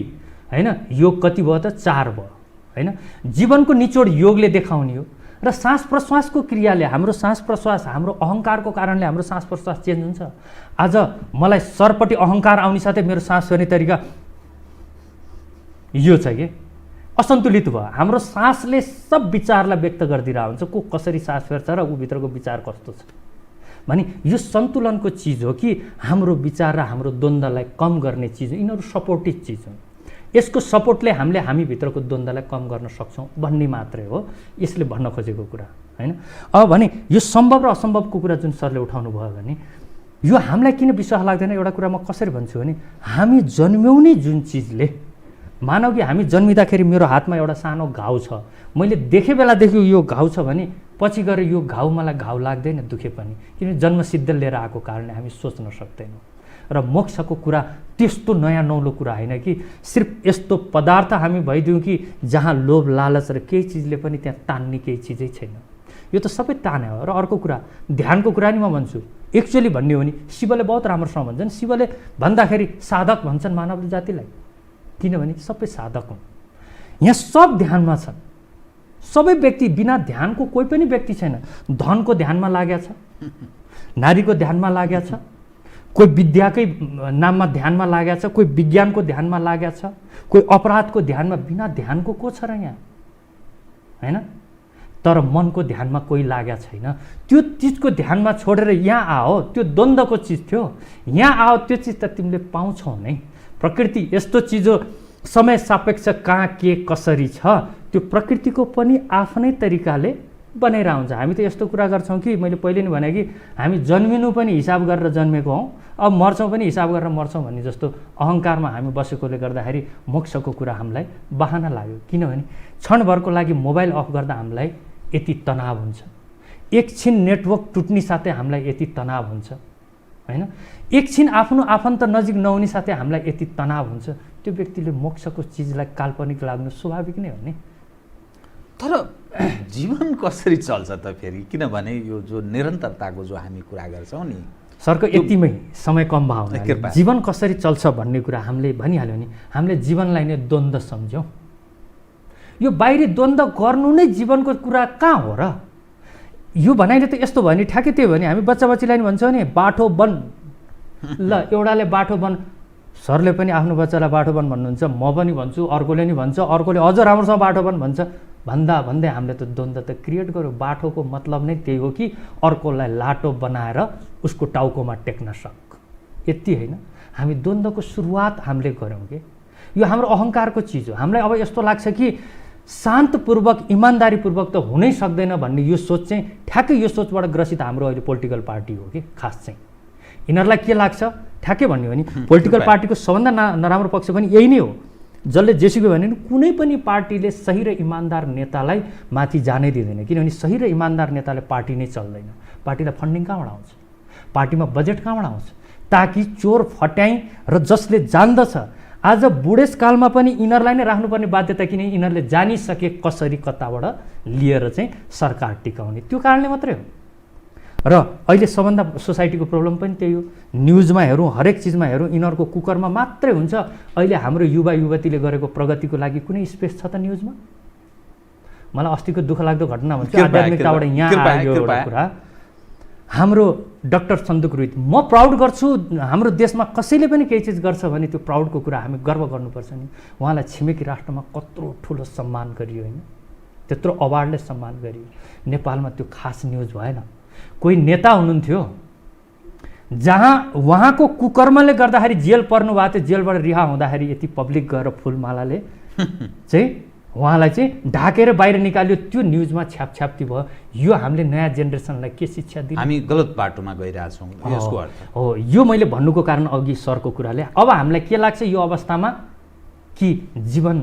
Speaker 2: होइन, योग कति भयो त 4 भयो होइन। जीवनको निचोड योगले देखाउने हो। र सास प्रश्वासको क्रियाले हाम्रो सास प्रश्वास, हाम्रो अहङ्कारको कारणले हाम्रो सास प्रश्वास चेन्ज हुन्छ। आज मलाई सरपट्टि अहङ्कार आउने साथै मेरो सास फेर्ने तरिका यो छ कि असन्तुलित भयो। हाम्रो सासले सब विचारलाई व्यक्त गरिदिरहेको हुन्छ, को कसरी सास फेर्छ र ऊभित्रको विचार कस्तो छ भने यो सन्तुलनको चिज हो कि हाम्रो विचार र हाम्रो द्वन्द्वलाई कम गर्ने चिज हो। यिनीहरू सपोर्टिभ चिज हुन्। यसको सपोर्टले हामीभित्रको द्वन्द्वलाई कम गर्न सक्छौँ भन्ने मात्रै हो यसले भन्न खोजेको कुरा होइन। अब भने यो सम्भव र असम्भवको कुरा जुन सरले उठाउनु भयो भने यो हामीलाई किन विश्वास लाग्दैन? एउटा कुरा म कसरी भन्छु भने हामी जन्म्यौनै जुन चिजले, मानव कि हामी जन्मिँदाखेरि मेरो हातमा एउटा सानो घाउ छ, मैले देखे बेलादेखि यो घाउ छ भने पछि गएर यो घाउ मलाई घाउ लाग्दैन दुखे पनि, किनभने जन्मसिद्ध लिएर आएको कारणले हामी सोच्न सक्दैनौँ। र मोक्षको कुरा त्यस्तो नयाँ नौलो कुरा होइन कि सिर्फ यस्तो पदार्थ हामी भइदिउँ कि जहाँ लोभ लालच र केही चिजले पनि त्यहाँ तान्ने केही चिजै छैन। यो त सबै ताने हो। र अर्को कुरा ध्यानको कुरा नि म भन्छु। एक्चुअली भन्ने हो भने शिवले बहुत राम्रोसँग भन्छन्। शिवले भन्दाखेरि साधक भन्छन् मानव जातिलाई, किनभने सबै साधक हुन्। यहाँ सब ध्यानमा छन्। सबै व्यक्ति बिना ध्यानको कोही पनि व्यक्ति छैन। धनको ध्यानमा लागेको छ, नारीको ध्यानमा लागेको छ, कोही विद्याकै नाममा ध्यानमा लागेको छ, कोही विज्ञानको ध्यानमा लागेको छ, कोही अपराधको ध्यानमा। बिना ध्यानको को छ र यहाँ होइन? तर मनको ध्यानमा कोही लागेको छैन। त्यो चिजको ध्यानमा छोडेर यहाँ आओ, त्यो द्वन्द्वको चिज थियो, यहाँ आओ, त्यो चिज त तिमीले पाउँछौ नै। प्रकृति यस्तो चिज हो, समय सापेक्ष कहाँ के कसरी छ त्यो प्रकृतिको पनि आफ्नै तरिकाले बनेर आउँछ। हामी त यस्तो कुरा गर्छौँ कि मैले पहिले नै भने कि हामी जन्मिनु पनि हिसाब गरेर जन्मेको हौँ, अब मर्छौँ पनि हिसाब गरेर मर्छौँ भन्ने जस्तो अहङ्कारमा हामी बसेकोले गर्दाखेरि मोक्षको कुरा हामीलाई बहाना लाग्यो। किनभने क्षणभरको लागि मोबाइल अफ गर्दा हामीलाई यति तनाव हुन्छ, एकछिन नेटवर्क टुट्ने साथै हामीलाई यति तनाव हुन्छ होइन, एकछिन आफ्नो आफन्त नजिक नहुने साथै हामीलाई यति तनाव हुन्छ। त्यो व्यक्तिले मोक्षको चिजलाई काल्पनिक लाग्नु स्वाभाविक नै हो नि।
Speaker 1: तर जीवन कसरी चल्छ त फेरि? किनभने यो जो निरन्तरताको जो हामी कुरा गर्छौँ नि
Speaker 2: सरको यतिमै समय कम भयो। जीवन कसरी चल्छ भन्ने कुरा हामीले भनिहाल्यो नि, हामीले जीवनलाई नै द्वन्द्व सम्झ्यौँ। यो बाहिरी द्वन्द्व गर्नु नै जीवनको कुरा कहाँ हो र? यो भनाइले त यस्तो भयो नि, ठ्याक्कै त्यही भयो नि। हामी बच्चा बच्चीलाई नि भन्छौँ नि बाटो बन, ल एउटाले बाटो बन, सरले पनि आफ्नो बच्चालाई बाटो बन भन्नुहुन्छ, म पनि भन्छु, अर्कोले नि भन्छ, अर्कोले अझ राम्रोसँग बाटो बन भन्छ। भन्दै हामीले त द्वन्द्व त क्रिएट गर्यो। बाटोको मतलब नै त्यही हो कि अर्कोलाई लाटो बनाएर उसको टाउकोमा टेक्न सक, यति होइन। हामी द्वन्द्वको सुरुवात हामीले गऱ्यौँ कि यो हाम्रो अहङ्कारको चिज हो। हामीलाई अब यस्तो लाग्छ कि शान्तपूर्वक इमान्दारीपूर्वक त हुनै सक्दैन भन्ने यो सोच चाहिँ ठ्याक्कै यो सोचबाट ग्रसित हाम्रो अहिले पोलिटिकल पार्टी हो कि खास चाहिँ। यिनीहरूलाई के लाग्छ ठ्याक्कै भन्ने हो नि, पोलिटिकल पार्टीको सबभन्दा नराम्रो पक्ष पनि यही नै हो। जसले जेसुकै भने कुनै पनि पार्टीले सही र इमान्दार नेतालाई माथि जानै दिँदैन, किनभने सही र इमान्दार नेताले पार्टी नै चल्दैन। पार्टीलाई फन्डिङ कहाँबाट आउँछ? पार्टीमा बजेट कहाँबाट आउँछ? ताकि चोर फट्याइ र जसले जान्दछ आज बुढेसकालमा पनि यिनीहरूलाई नै राख्नुपर्ने बाध्यता, किनकि यिनीहरूले जानिसके कसरी कताबाट लिएर चाहिँ सरकार टिकाउने। त्यो कारणले मात्रै हो। र अहिले सबभन्दा सोसाइटीको प्रब्लम पनि त्यही हो। न्युजमा हेरौँ, हरेक चिजमा हेरौँ, यिनीहरूको कुकर्म मात्रै हुन्छ। अहिले हाम्रो युवा युवतीले गरेको प्रगतिको लागि कुनै स्पेस छ त न्युजमा? मलाई अस्तिको दुःख लाग्दो घटना भन्छ, आध्यात्मिकताबाट यहाँ आयो एउटा कुरा। हाम्रो डाक्टर सन्दुक रोहित, म प्राउड गर्छु हाम्रो देशमा कसैले पनि केही चिज गर्छ भने त्यो प्राउडको कुरा हामी गर्व गर्नुपर्छ नि। उहाँलाई छिमेकी राष्ट्रमा कत्रो ठुलो सम्मान गरियो होइन, त्यत्रो अवार्डले सम्मान गरियो। नेपालमा त्यो खास न्युज भएन। कोही नेता हुनुहुन्थ्यो जहाँ उहाँको कुकर्मले गर्दाखेरि जेल पर्नु भएको थियो, जेलबाट रिहा हुँदाखेरि यति पब्लिक गएर फुलमालाले चाहिँ उहाँलाई चाहिँ ढाकेर बाहिर निकाल्यो, त्यो न्युजमा छ्यापछ्याप्ती भयो। यो हामीले नयाँ जेनेरेसनलाई के शिक्षा दिने?
Speaker 1: हामी गलत बाटोमा गइरहेछौँ यसको अर्थ
Speaker 2: हो। यो मैले भन्नुको कारण अघि सरको कुराले अब हामीलाई के लाग्छ यो अवस्थामा कि जीवन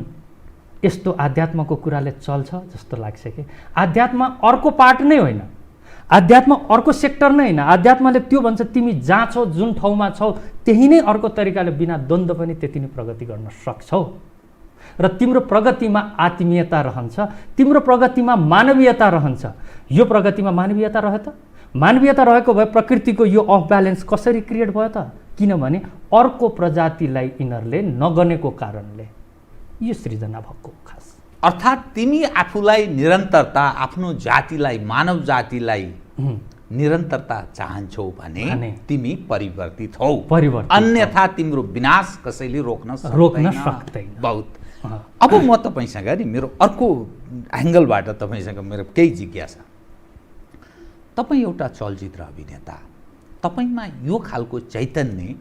Speaker 2: यस्तो आध्यात्मको कुराले चल्छ जस्तो लाग्छ कि आध्यात्म अर्को पार्ट नै होइन, आध्यात्म अर्को सेक्टर नै होइन। आध्यात्मले त्यो भन्छ तिमी जहाँ छौ, जुन ठाउँमा छौ त्यही नै अर्को तरिकाले बिना द्वन्द्व पनि त्यति नै प्रगति गर्न सक्छौ। र तिम्रो प्रगतिमा आत्मीयता रहन्छ, तिम्रो प्रगतिमा मानवीयता रहन्छ। यो प्रगतिमा मानवीयता रह्यो त? मानवीयता रहेको भए प्रकृतिको यो अफ ब्यालेन्स कसरी क्रिएट भयो त? किनभने अर्को प्रजातिलाई यिनीहरूले नगनेको कारणले यो सृजना भएको खास।
Speaker 1: अर्थात् तिमी आफूलाई निरन्तरता, आफ्नो जातिलाई, मानव जातिलाई निरन्तरता चाहन्छौ भने तिमी परिवर्तित हौ, अन्यथा तिम्रो विनाश कसैले रोक्न
Speaker 2: सक्दैन।
Speaker 1: बहुत। अब म तपाईसँग नि मेरो अर्को एङ्गलबाट तपाईसँग मेरो केही जिज्ञासा। तपाईँ एउटा चलचित्र अभिनेता, तपाईमा यो खालको चैतन्य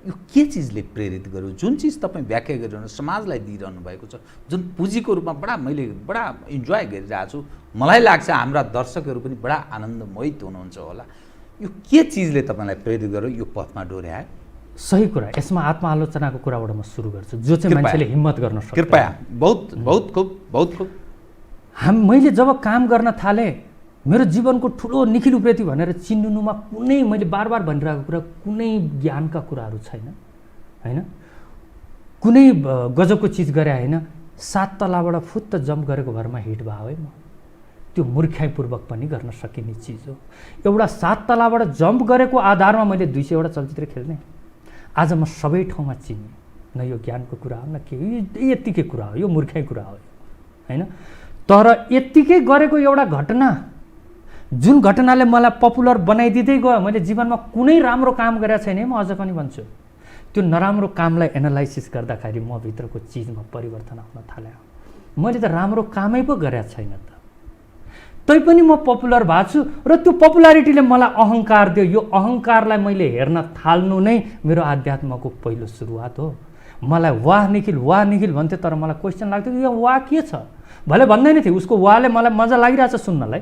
Speaker 1: यो के चिजले प्रेरित गर्यो? जुन चिज तपाईँ व्याख्या गरिरहनु समाजलाई दिइरहनु भएको छ, जुन पुँजीको रूपमा मैले बडा इन्जोय गरिरहेको छु, मलाई लाग्छ हाम्रा दर्शकहरू पनि बडा आनन्दमोहित हुनुहुन्छ होला। यो के चिजले तपाईँलाई प्रेरित गर्यो, यो पथमा डोर्यायो?
Speaker 2: सही कुरा। यसमा आत्मआलोचनाको कुराबाट म सुरु गर्छु, जो चाहिँ मान्छेले हिम्मत गर्न सक्छ।
Speaker 1: कृपया। बहुत खूब।
Speaker 2: मैले जब काम गर्न थालेँ, मेरो जीवनको ठुलो निखिल उप्रेती भनेर चिन्नुमा कुनै, मैले बार बार भनिरहेको कुरा, कुनै ज्ञानका कुराहरू छैन होइन, कुनै गजबको चिज गरे होइन। 7 तलाबाट फुत्त जम्प गरेको भरमा हिट भयो है म। त्यो मूर्खाइपूर्वक पनि गर्न सकिने चिज हो। एउटा 7 तलाबाट जम्प गरेको आधारमा मैले 200वटा चलचित्र खेल्ने। आज म सबै ठाउँमा चिन्ने, न यो ज्ञानको कुरा हो न के, यत्तिकै कुरा हो, यो मूर्खाइ कुरा हो होइन। तर यत्तिकै गरेको एउटा घटना, जुन घटनाले मलाई पपुलर बनाइदिँदै गयो, मैले जीवनमा कुनै राम्रो काम गरेको छैन, म अझ पनि भन्छु। त्यो नराम्रो कामलाई एनालाइसिस गर्दाखेरि म भित्रको चिजमा परिवर्तन आउन थाल्यो। मैले त राम्रो कामै पो गरेको छैन त, तैपनि म पपुलर भएको छु। र त्यो पपुलारिटीले मलाई अहङ्कार दियो। यो अहङ्कारलाई मैले हेर्न थाल्नु नै मेरो आध्यात्मको पहिलो सुरुवात हो। मलाई वाह निखिल भन्थ्यो, तर मलाई क्वेसन लाग्थ्यो यो वाह के छ? भले भन्दैन थिएँ, उसको वाहले मलाई मजा लागिरहेछ सुन्नलाई,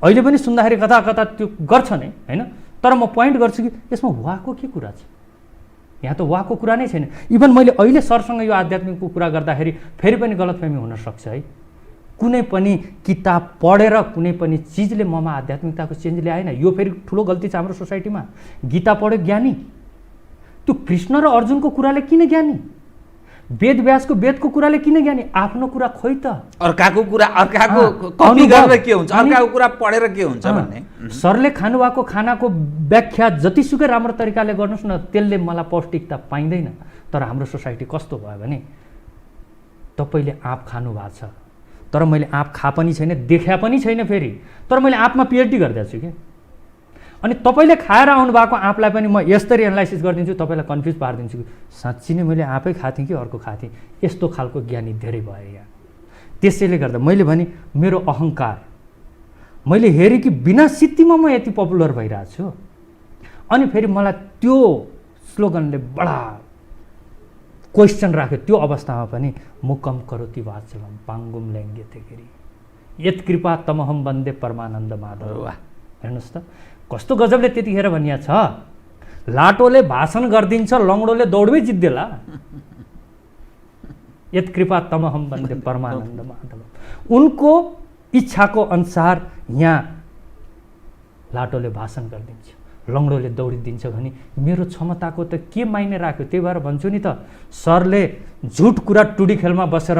Speaker 2: अहिले पनि सुन्दाखेरि कता कता त्यो गर्छ नै होइन। तर म पोइन्ट गर्छु कि यसमा वाहको के कुरा छ? यहाँ त वाहको कुरा नै छैन। इभन मैले अहिले सरसँग यो आध्यात्मिकको कुरा गर्दाखेरि फेरि पनि गलतफहमी हुनसक्छ है। कुनै पनि किताब पढेर कुनै पनि चिजले ममा आध्यात्मिकताको चेन्ज ल्याएन। यो फेरि ठुलो गल्ती छ हाम्रो सोसाइटीमा। गीता पढ्यो ज्ञानी, त्यो कृष्ण र अर्जुनको कुराले किन ज्ञानी? वेद व्यासको वेदको कुराले किन ज्ञानी? आफ्नो कुरा खोइ त।
Speaker 1: अर्काको कुरा, अर्काको कपी गरेर के हुन्छ, अर्काको कुरा पढेर के हुन्छ भन्ने।
Speaker 2: सरले खानुभएको खानाको व्याख्या जतिसुकै राम्रो तरिकाले गर्नुहोस् न, त्यसले मलाई पौष्टिकता पाइँदैन। तर हाम्रो सोसाइटी कस्तो भयो भने तपाईँले आँप खानु भएको छ, तर मैले आँप खा पनि छैन, देखा पनि छैन फेरि, तर मैले आँपमा पिएचडी गरिदिएको छु कि। अनि तपाईँले खाएर आउनुभएको आँपलाई पनि म यसरी एनालाइसिस गरिदिन्छु, तपाईँलाई कन्फ्युज पारिदिन्छु कि साँच्ची नै मैले आँपै खाथेँ कि अर्को खाथेँ। यस्तो खालको ज्ञानी धेरै भयो यहाँ। त्यसैले गर्दा मैले भने मेरो अहङ्कार, मैले हेरेँ कि बिना सिद्धिमा म यति पपुलर भइरहेको छु। अनि फेरि मलाई त्यो स्लोगनले बडा क्वेसन राख्यो। त्यो अवस्थामा पनि मुकम करोति वाचलम पाङ्गुम ल्याङ्गे तेखेरि यत कृपा तमहम वन्दे परमानन्द माधव। हेर्नुहोस् त कस्तो गजबले त्यतिखेर भनिया छ। लाटोले भाषण गरिदिन्छ, लङ्गडोले दौडमै जित्देला। यत कृपा तमहम वन्दे परमानन्द माधव। उनको इच्छाको अनुसार यहाँ लाटोले भाषण गरिदिन्छ, लङ्गडोले दौडिदिन्छ भने मेरो क्षमताको त के मायने राख्यो? त्यही भएर भन्छु नि त, सरले झुट कुरा टुडी खेलमा बसेर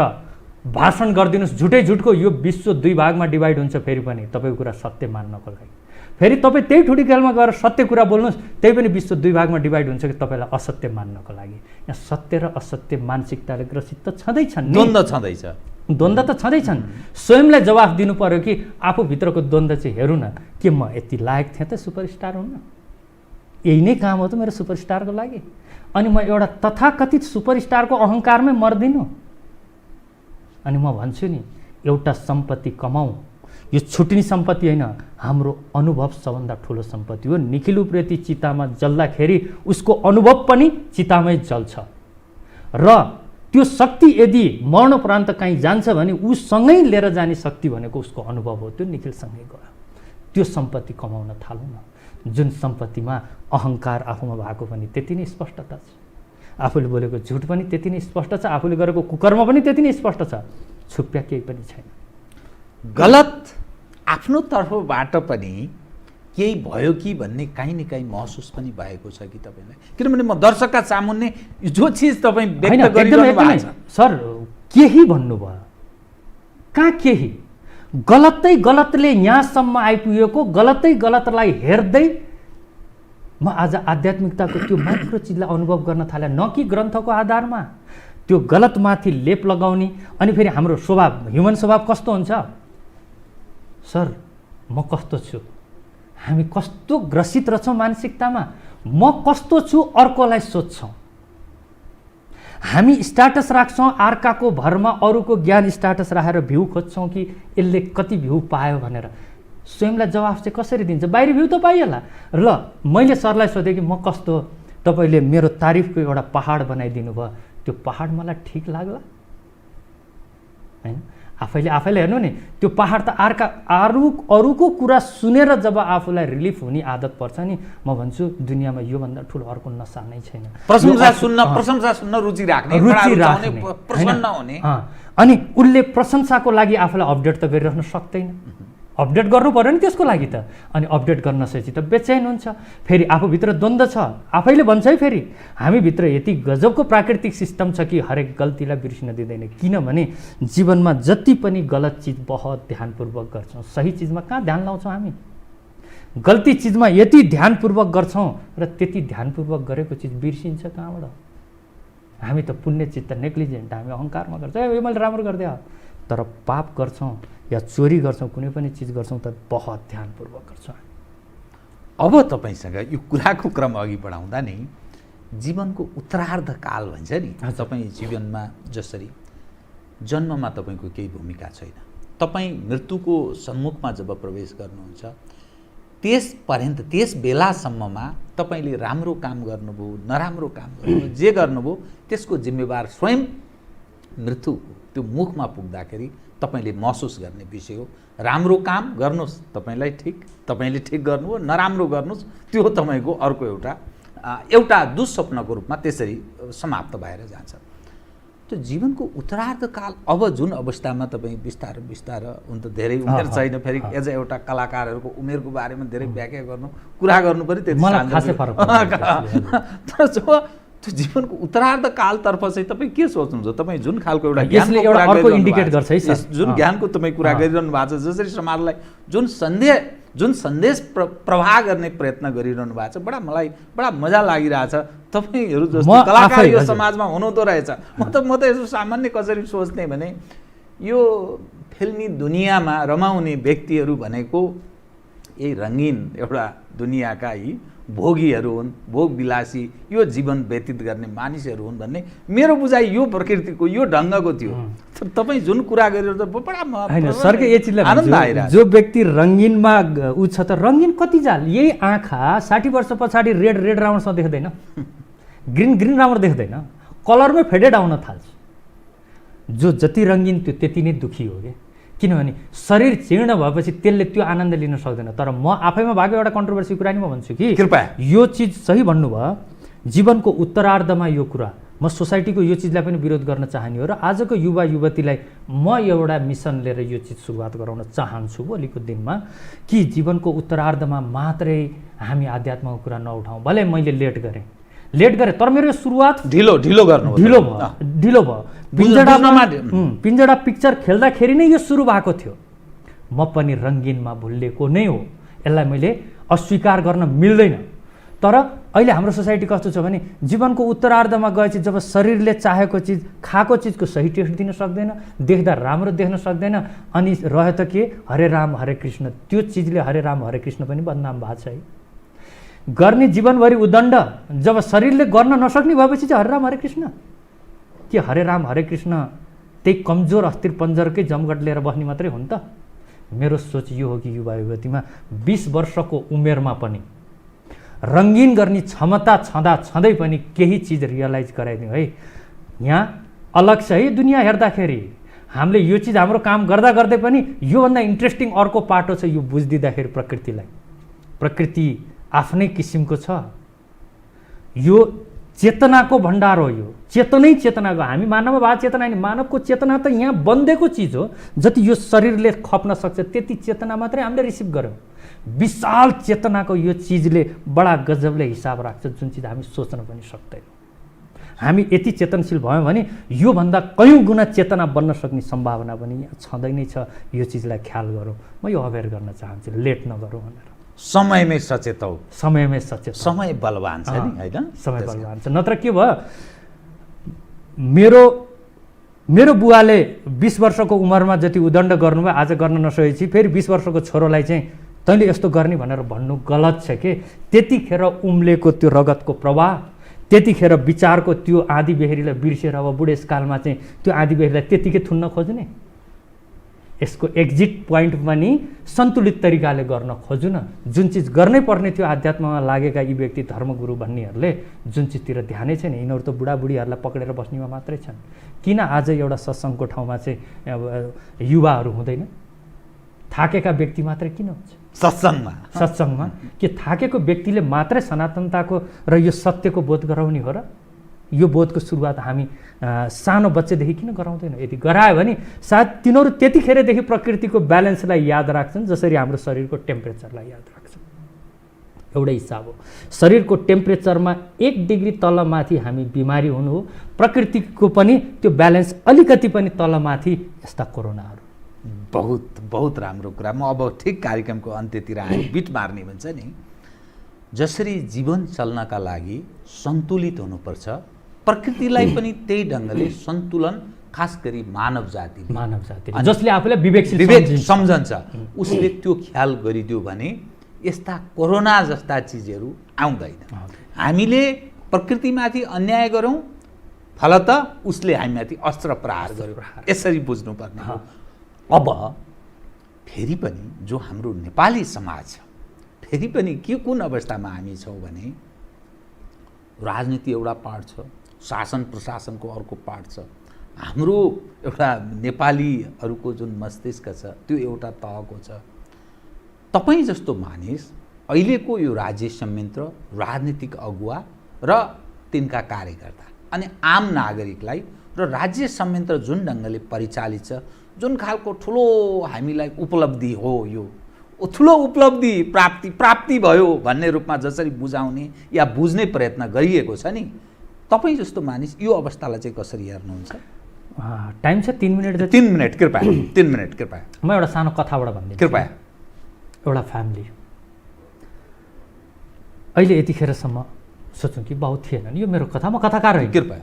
Speaker 2: भाषण गरिदिनुहोस्, झुटै झुटको यो विश्व 2 भागमा डिभाइड हुन्छ। फेरि पनि तपाईँको कुरा सत्य मान्नको लागि, फेरि तपाईँ त्यही ठुडी खेलमा गएर सत्य कुरा बोल्नुहोस्, त्यही पनि विश्व 2 भागमा डिभाइड हुन्छ कि तपाईँलाई असत्य मान्नको लागि। यहाँ सत्य र असत्य मानसिकताले ग्रसित त छँदैछन्,
Speaker 1: द्वन्द्व छँदैछ,
Speaker 2: द्वन्द्व त छँदैछन्। स्वयंलाई जवाफ दिनु पर्यो कि आफूभित्रको द्वन्द्व चाहिँ हेरौँ न, के म यति लायक थिएँ त सुपरस्टार हुन? यही नै काम हो त मेरो सुपरस्टारको लागि। अनि म एउटा तथाकथित सुपरस्टारको अहङ्कारमै मर्दिनु। अनि म भन्छु नि, एउटा सम्पत्ति कमाऊ, यो छुट्ने सम्पत्ति होइन, हाम्रो अनुभव सबभन्दा ठुलो सम्पत्ति हो। निखिल उप्रेती चितामा जल्दाखेरि उसको अनुभव पनि चितामै जल्छ। र त्यो शक्ति यदि मरणोपरान्त कहीँ जान्छ भने उसँगै लिएर जाने शक्ति भनेको उसको अनुभव हो। त्यो निखिलसँगै गयो। त्यो सम्पत्ति कमाउन थालौँ न, जुन सम्पत्तिमा अहङ्कार आफूमा भएको पनि त्यति नै स्पष्टता छ, आफूले बोलेको झुट पनि त्यति नै स्पष्ट छ, आफूले गरेको कुकर्म पनि त्यति नै स्पष्ट छ, छुप्या केही पनि छैन।
Speaker 1: गलत आफ्नो तर्फबाट पनि केही भयो कि भन्ने काहीँ न काहीँ महसुस पनि भएको छ कि तपाईँलाई? किनभने म दर्शकका सामुन्ने जो चिज तपाईँ व्यक्त गरिरहनु भएको छ।
Speaker 2: सर केही भन्नुभयो, कहाँ केही? गलतै गलतले यहाँसम्म आइपुगेको, गलतै गलतलाई हेर्दै म आज आध्यात्मिकताको त्यो माइक्रो चिजलाई अनुभव गर्न थालेँ। न कि ग्रन्थको आधारमा त्यो गलतमाथि लेप लगाउने। अनि फेरि हाम्रो स्वभाव, ह्युमन स्वभाव कस्तो हुन्छ सर? म कस्तो छु, हामी कस्तो ग्रसित रहेछौँ मानसिकतामा, म कस्तो छु अर्कोलाई सोध्छौँ। हामी स्ट्याटस राख्छौँ अर्काको भरमा, अरूको ज्ञान स्ट्याटस राखेर भ्यू खोज्छौँ कि यसले कति भ्यू पायो भनेर। स्वयंलाई जवाफ चाहिँ कसरी दिन्छ? बाहिरी भ्यू त पाइएला। ल मैले सरलाई सोधेँ कि म कस्तो, तपाईँले मेरो तारिफको एउटा पहाड बनाइदिनु भयो, त्यो पहाड मलाई ठिक लाग्ला हैन? आफैले हेर्नु नि, त्यो पहाड त अरूको कुरा सुनेर जब आफूलाई रिलिफ हुने आदत पर्छ नि, म भन्छु दुनियाँमा योभन्दा ठुलो अर्को नसा नै छैन।
Speaker 1: प्रशंसा सुन्न रुचि राख्ने, प्रसन्न हुने।
Speaker 2: अनि उसले प्रशंसाको लागि आफूलाई अपडेट त गरिराख्न सक्दैन। अपडेट गर्नु पर्यो नि त्यसको लागि त। अनि अपडेट गर्न नसकेपछि त बेचैन हुन्छ। फेरि आफूभित्र द्वन्द्व छ। आफैले भन्छ है फेरि हामीभित्र यति गजबको प्राकृतिक सिस्टम छ कि हरेक गल्तीलाई बिर्सिन दिँदैन। किनभने जीवनमा जति पनि गलत चिज बहुत ध्यानपूर्वक गर्छौँ, सही चिजमा कहाँ ध्यान लाउँछौँ हामी? गल्ती चिजमा यति ध्यानपूर्वक गर्छौँ र त्यति ध्यानपूर्वक गरेको चिज बिर्सिन्छ कहाँबाट? हामी त पुण्य चिज त नेग्लिजेन्ट, हामी अहङ्कारमा गर्छौँ, यो मैले राम्रो गरिदिएँ। तर पाप गर्छौँ या चोरी गर्छौँ, कुनै पनि चिज गर्छौँ त बहुत ध्यानपूर्वक गर्छौँ।
Speaker 1: अब तपाईँसँग यो कुराको क्रम अघि बढाउँदा नै जीवनको उत्तरार्ध काल भन्छ नि, तपाईँ जीवनमा जसरी जन्ममा तपाईँको केही भूमिका छैन, तपाईँ मृत्युको सम्मुखमा जब प्रवेश गर्नुहुन्छ त्यस बेलासम्ममा तपाईँले राम्रो काम गर्नुभयो, नराम्रो काम गर्नुभयो, जे गर्नुभयो त्यसको जिम्मेवार स्वयं मृत्यु त्यो मुखमा पुग्दाखेरि तपाईँले महसुस गर्ने विषय हो। राम्रो काम गर्नुहोस्, तपाईँले ठिक गर्नुभयो, नराम्रो गर्नुहोस्, त्यो तपाईँको अर्को एउटा दुस्वप्नको रूपमा त्यसरी समाप्त भएर जान्छ। त्यो जीवनको उत्तरार्ध काल अब जुन अवस्थामा तपाईँ बिस्तारै हुन त धेरै उमेर छैन, फेरि एज एउटा कलाकारहरूको उमेरको बारेमा धेरै व्याख्या कुरा गर्नु पनि त्यति तर जब त्यो जीवनको उत्तरार्ध कालतर्फ चाहिँ तपाईँ के सोच्नुहुन्छ? तपाईँ जुन खालको जुन ज्ञानको तपाईँ कुरा गरिरहनु भएको छ, जसरी समाजलाई जुन सन्देश प्रवाह गर्ने प्रयत्न गरिरहनु भएको छ, मलाई बडा मजा लागिरहेछ। तपाईँहरू जस्तो कलाकार यो समाजमा हुनुहुँदो रहेछ। म त यसो सामान्य कसरी सोच्ने भने यो फिल्मी दुनियाँमा रमाउने व्यक्तिहरू भनेको यही रङ्गीन एउटा दुनियाँका यी भोगीहरू हुन्, भोग विलासी यो जीवन व्यतीत गर्ने मानिसहरू हुन् भन्ने मेरो बुझाइ यो प्रकृतिको यो ढङ्गको थियो। तपाईँ जुन कुरा गरेर त बडा आनन्द आइरहेको।
Speaker 2: जो व्यक्ति रङ्गिनमा ऊ छ त रङ्गिन कति जाल, यही आँखा 60 वर्ष पछाडि रेड राउन्डसँग देख्दैन, ग्रिन राउन्ड देख्दैन, कलरमै फेडेड आउन थाल्छ। जो जति रङ्गिन त्यो त्यति नै दुखी हो कि, किनभने शरीर जीर्ण भएपछि त्यसले त्यो आनन्द लिन सक्दैन। तर म आफैमा भएको एउटा कन्ट्रोभर्सी कुरा नि म भन्छु कि
Speaker 1: कृपया
Speaker 2: यो चिज सही भन्नुभयो। जीवनको उत्तरार्धमा यो कुरा म सोसाइटीको यो चिजलाई पनि विरोध गर्न चाहने हो र आजको युवा युवतीलाई म एउटा मिसन लिएर यो चिज सुरुवात गराउन चाहन्छु भोलिको दिनमा कि जीवनको उत्तरार्धमा मात्रै हामी आध्यात्मको कुरा नउठाउँ। भले मैले लेट गरेँ तर मेरो सुरुवात ढिलो भयो। पिञ्जडा पिक्चर खेल्दाखेरि नै यो सुरु भएको थियो। म पनि रङ्गिनमा भुलिएको नै हो, यसलाई मैले अस्वीकार गर्न मिल्दैन। तर अहिले हाम्रो सोसाइटी कस्तो छ भने जीवनको उत्तरार्धमा गएपछि जब शरीरले चाहेको चिज खाएको चिजको सही टेस्ट दिन सक्दैन, देख्दा राम्रो देख्न सक्दैन, अनि रह्यो त के हरे राम हरे कृष्ण, त्यो चिजले हरे राम हरे कृष्ण पनि बदनाम भएको छ है। गर्ने जीवनभरि उदण्ड जब शरीरले गर्न नसक्ने भएपछि चाहिँ हरे राम हरे कृष्ण के हरे राम हरे कृष्ण त्यही कमजोर अस्थिर पन्जरकै जमघट लिएर बस्ने मात्रै हो नि त। मेरो सोच यो हो कि युवा युवतीमा 20 वर्षको उमेरमा पनि रङ्गिन गर्ने क्षमता छँदै पनि केही चिज रियलाइज गराइदिउँ है। यहाँ अलग छ है दुनियाँ हेर्दाखेरि। हामीले यो चिज हाम्रो काम गर्दा गर्दै पनि योभन्दा इन्ट्रेस्टिङ अर्को पाटो छ यो बुझिदिँदाखेरि प्रकृतिलाई। प्रकृति आफ्नै किसिमको छ, यो चेतनाको भण्डार हो। यो चेतनै चेतनाको, हामी मानववाद चेतना होइन, मानवको चेतना त यहाँ बन्देको चिज हो। जति यो शरीरले खप्न सक्छ त्यति चेतना मात्रै हामीले रिसिभ गऱ्यौँ। विशाल चेतनाको यो चिजले बडा गजबले हिसाब राख्छ, जुन चिज हामी सोच्न पनि सक्दैनौँ। हामी यति चेतनशील भयौँ भने योभन्दा कयौँ गुणा चेतना बन्न सक्ने सम्भावना पनि यहाँ छँदै नै छ। यो चिजलाई ख्याल गरौँ, म यो अवेर गर्न चाहन्छु, लेट नगरौँ भनेर।
Speaker 1: समयमै सचेत हौ,
Speaker 2: समयमै सचेत।
Speaker 1: समय बलवान छ नि होइन,
Speaker 2: समय बलवान छ। नत्र के भयो, मेरो बुवाले 20 वर्षको उमेरमा जति उदण्ड गर्नुभयो आज गर्न नसकेपछि फेरि 20 वर्षको छोरोलाई चाहिँ तैँले यस्तो गर्ने भनेर भन्नु गलत छ के। त्यतिखेर उम्लेको त्यो रगतको प्रवाह, त्यतिखेर विचारको त्यो आँधी बेहेरीलाई बिर्सेर अब बुढेसकालमा चाहिँ त्यो आँधी बेहेरीलाई त्यतिकै थुन्न खोज्ने। यसको एक्जिट पोइन्ट पनि सन्तुलित तरिकाले गर्न खोज्नु न। जुन चिज गर्नै पर्ने थियो आध्यात्ममा लागेका यी व्यक्ति धर्मगुरु भन्नेहरूले जुन चिजतिर ध्यानै छैन, यिनीहरू त बुढाबुढीहरूलाई पक्रेर बस्नेमा मात्रै छन्। किन आज एउटा सत्सङ्गको ठाउँमा चाहिँ अब युवाहरू हुँदैन? थाकेका व्यक्ति मात्रै किन हुन्छ सत्सङ्गमा? के थाकेको व्यक्तिले मात्रै सनातनताको र यो सत्यको बोध गराउने हो र? यो बोधको सुरुवात हामी सानो बच्चेदेखि किन गराउँदैनौँ? यदि गरायो भने सायद तिनीहरू त्यतिखेरदेखि प्रकृतिको ब्यालेन्सलाई याद राख्छन् जसरी हाम्रो शरीरको टेम्परेचरलाई याद राख्छन्। एउटै हिसाब हो, शरीरको टेम्परेचरमा 1 डिग्री तलमाथि हामी बिमारी हुनु हो, प्रकृतिको पनि त्यो ब्यालेन्स अलिकति पनि तलमाथि यस्ता कोरोनाहरू।
Speaker 1: बहुत राम्रो कुरा। म अब ठिक कार्यक्रमको अन्त्यतिर आए बिट मार्ने भन्छ नि, जसरी जीवन चल्नका लागि सन्तुलित हुनुपर्छ, प्रकृतिलाई पनि त्यही ढङ्गले सन्तुलन, खास गरी मानव जातिले
Speaker 2: जसले आफूलाई विवेक
Speaker 1: सम्झन्छ उसले त्यो ख्याल गरिदियो भने यस्ता कोरोना जस्ता चिजहरू आउँदैन। हामीले प्रकृतिमाथि अन्याय गरौँ, फलत उसले हामीमाथि अस्त्र प्रहार गर्यो, यसरी बुझ्नुपर्ने हो। अब फेरि पनि जो हाम्रो नेपाली समाज छ, फेरि पनि के कुन अवस्थामा हामी छौँ भने राजनीति एउटा पार्ट छ, शासन प्रशासनको अर्को पार्ट छ, हाम्रो एउटा नेपालीहरूको जुन मस्तिष्क छ त्यो एउटा तहको छ। तपाईँ जस्तो मानिस, अहिलेको यो राज्य संयन्त्र, राजनीतिक अगुवा र तिनका कार्यकर्ता अनि आम नागरिकलाई र राज्य संयन्त्र जुन ढङ्गले परिचालित छ, जुन खालको ठुलो हामीलाई उपलब्धि हो, यो ठुलो उपलब्धि प्राप्ति भयो भन्ने रूपमा जसरी बुझाउने या बुझ्ने प्रयत्न गरिएको छ नि, तपाईँ जस्तो मानिस यो अवस्थालाई चाहिँ कसरी हेर्नुहुन्छ?
Speaker 2: टाइम छ 3 मिनट।
Speaker 1: 3 मिनट कृपया, 3 मिनट कृपया।
Speaker 2: म एउटा सानो कथाबाट भन्दिन्छु
Speaker 1: कृपया।
Speaker 2: एउटा फ्यामिली अहिले यतिखेरसम्म सोचौँ कि बाउ थिएनन्, यो मेरो कथा, म कथाकार होइन।
Speaker 1: कृपया।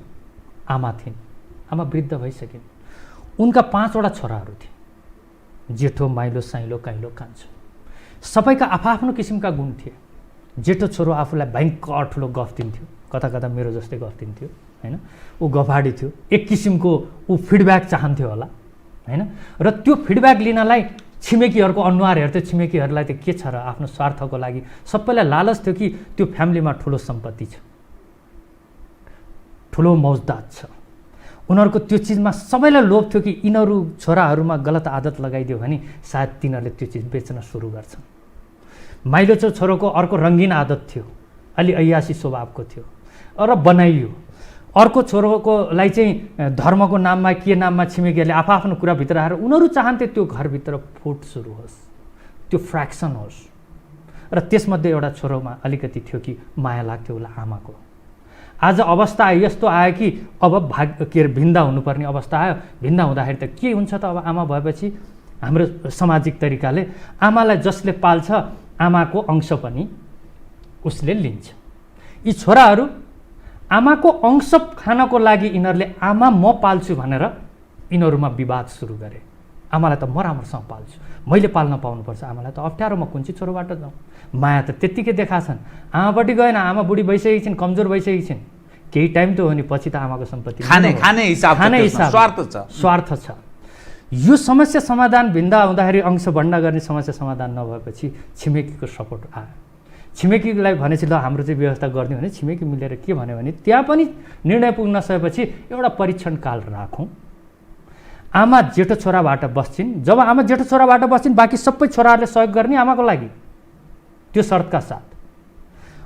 Speaker 2: आमा थिइन्, आमा वृद्ध भइसकिन्। उनका 5 वटा छोराहरू थिए, जेठो, माइलो, साइलो, काइलो, कान्छो। सबैका आफआफ्नो किसिमका गुण थिए। जेठो छोरो आफूलाई भयङ्कर ठुलो गफ दिन्थ्यो, कता कता मेरो जस्तै गफ दिन्थ्यो होइन। ऊ गफाडी थियो, एक किसिमको ऊ फिडब्याक चाहन्थ्यो होला होइन। र त्यो फिडब्याक लिनलाई छिमेकीहरूको अनुहार हेर्थ्यो, छिमेकीहरूलाई त के छ र आफ्नो स्वार्थको लागि सबैलाई लालच थियो कि त्यो फ्यामिलीमा ठुलो सम्पत्ति छ, ठुलो मौजदात छ। उनीहरूको त्यो चिजमा सबैलाई लोभ थियो कि यिनीहरू छोराहरूमा गलत आदत लगाइदियो भने सायद तिनीहरूले त्यो चिज बेच्न सुरु गर्छन्। माइलो छोरोको अर्को रङ्गीन आदत थियो, अलि ऐयासी स्वभावको थियो र बनाइयो। अर्को छोरोकोलाई चाहिँ धर्मको नाममा के नाममा छिमेकीहरूले आफआफ्नो कुराभित्र आएर उनीहरू चाहन्थे त्यो घरभित्र फुट सुरु होस्, त्यो फ्र्याक्सन होस्। र त्यसमध्ये एउटा छोरोमा अलिकति थियो कि माया लाग्थ्यो उसलाई आमाको। आज अवस्था आयो, यस्तो आयो कि अब भिन्दा हुनुपर्ने अवस्था आयो। भिन्दा हुँदाखेरि त के हुन्छ त, अब आमा भएपछि हाम्रो सामाजिक तरिकाले आमालाई जसले पाल्छ आमाको अंश पनि उसले लिन्छ। यी छोराहरू आमाको अंश खानको लागि यिनीहरूले आमा म पाल्छु भनेर यिनीहरूमा विवाद सुरु गरे। आमालाई त म राम्रोसँग पाल्छु, मैले पाल्न पाउनुपर्छ, आमालाई त अप्ठ्यारो, म कुन चाहिँ छोरोबाट जाउँ। माया त त्यत्तिकै देखाछन्, आमापट्टि गएन, आमा बुढी भइसकेकी छिन्, कमजोर भइसकेकी छिन्। केही टाइम त हो नि, पछि त आमाको सम्पत्ति
Speaker 1: खाने हिसाब
Speaker 2: स्वार्थ छ। यो समस्या समाधान भिन्दा हुँदाखेरि अंश भण्डा गर्ने समस्या समाधान नभएपछि छिमेकीको सपोर्ट आयो। छिमेकीलाई भनेपछि ल हाम्रो चाहिँ व्यवस्था गरिदिउँ भने छिमेकी मिलेर के भन्यो भने त्यहाँ पनि निर्णय पुग्न सकेपछि एउटा परीक्षण काल राखौँ। आमा जेठो छोराबाट बस्छिन्, जब आमा जेठो छोराबाट बस्छिन् बाँकी सबै छोराहरूले सहयोग गर्ने आमाको लागि, त्यो शर्तका साथ।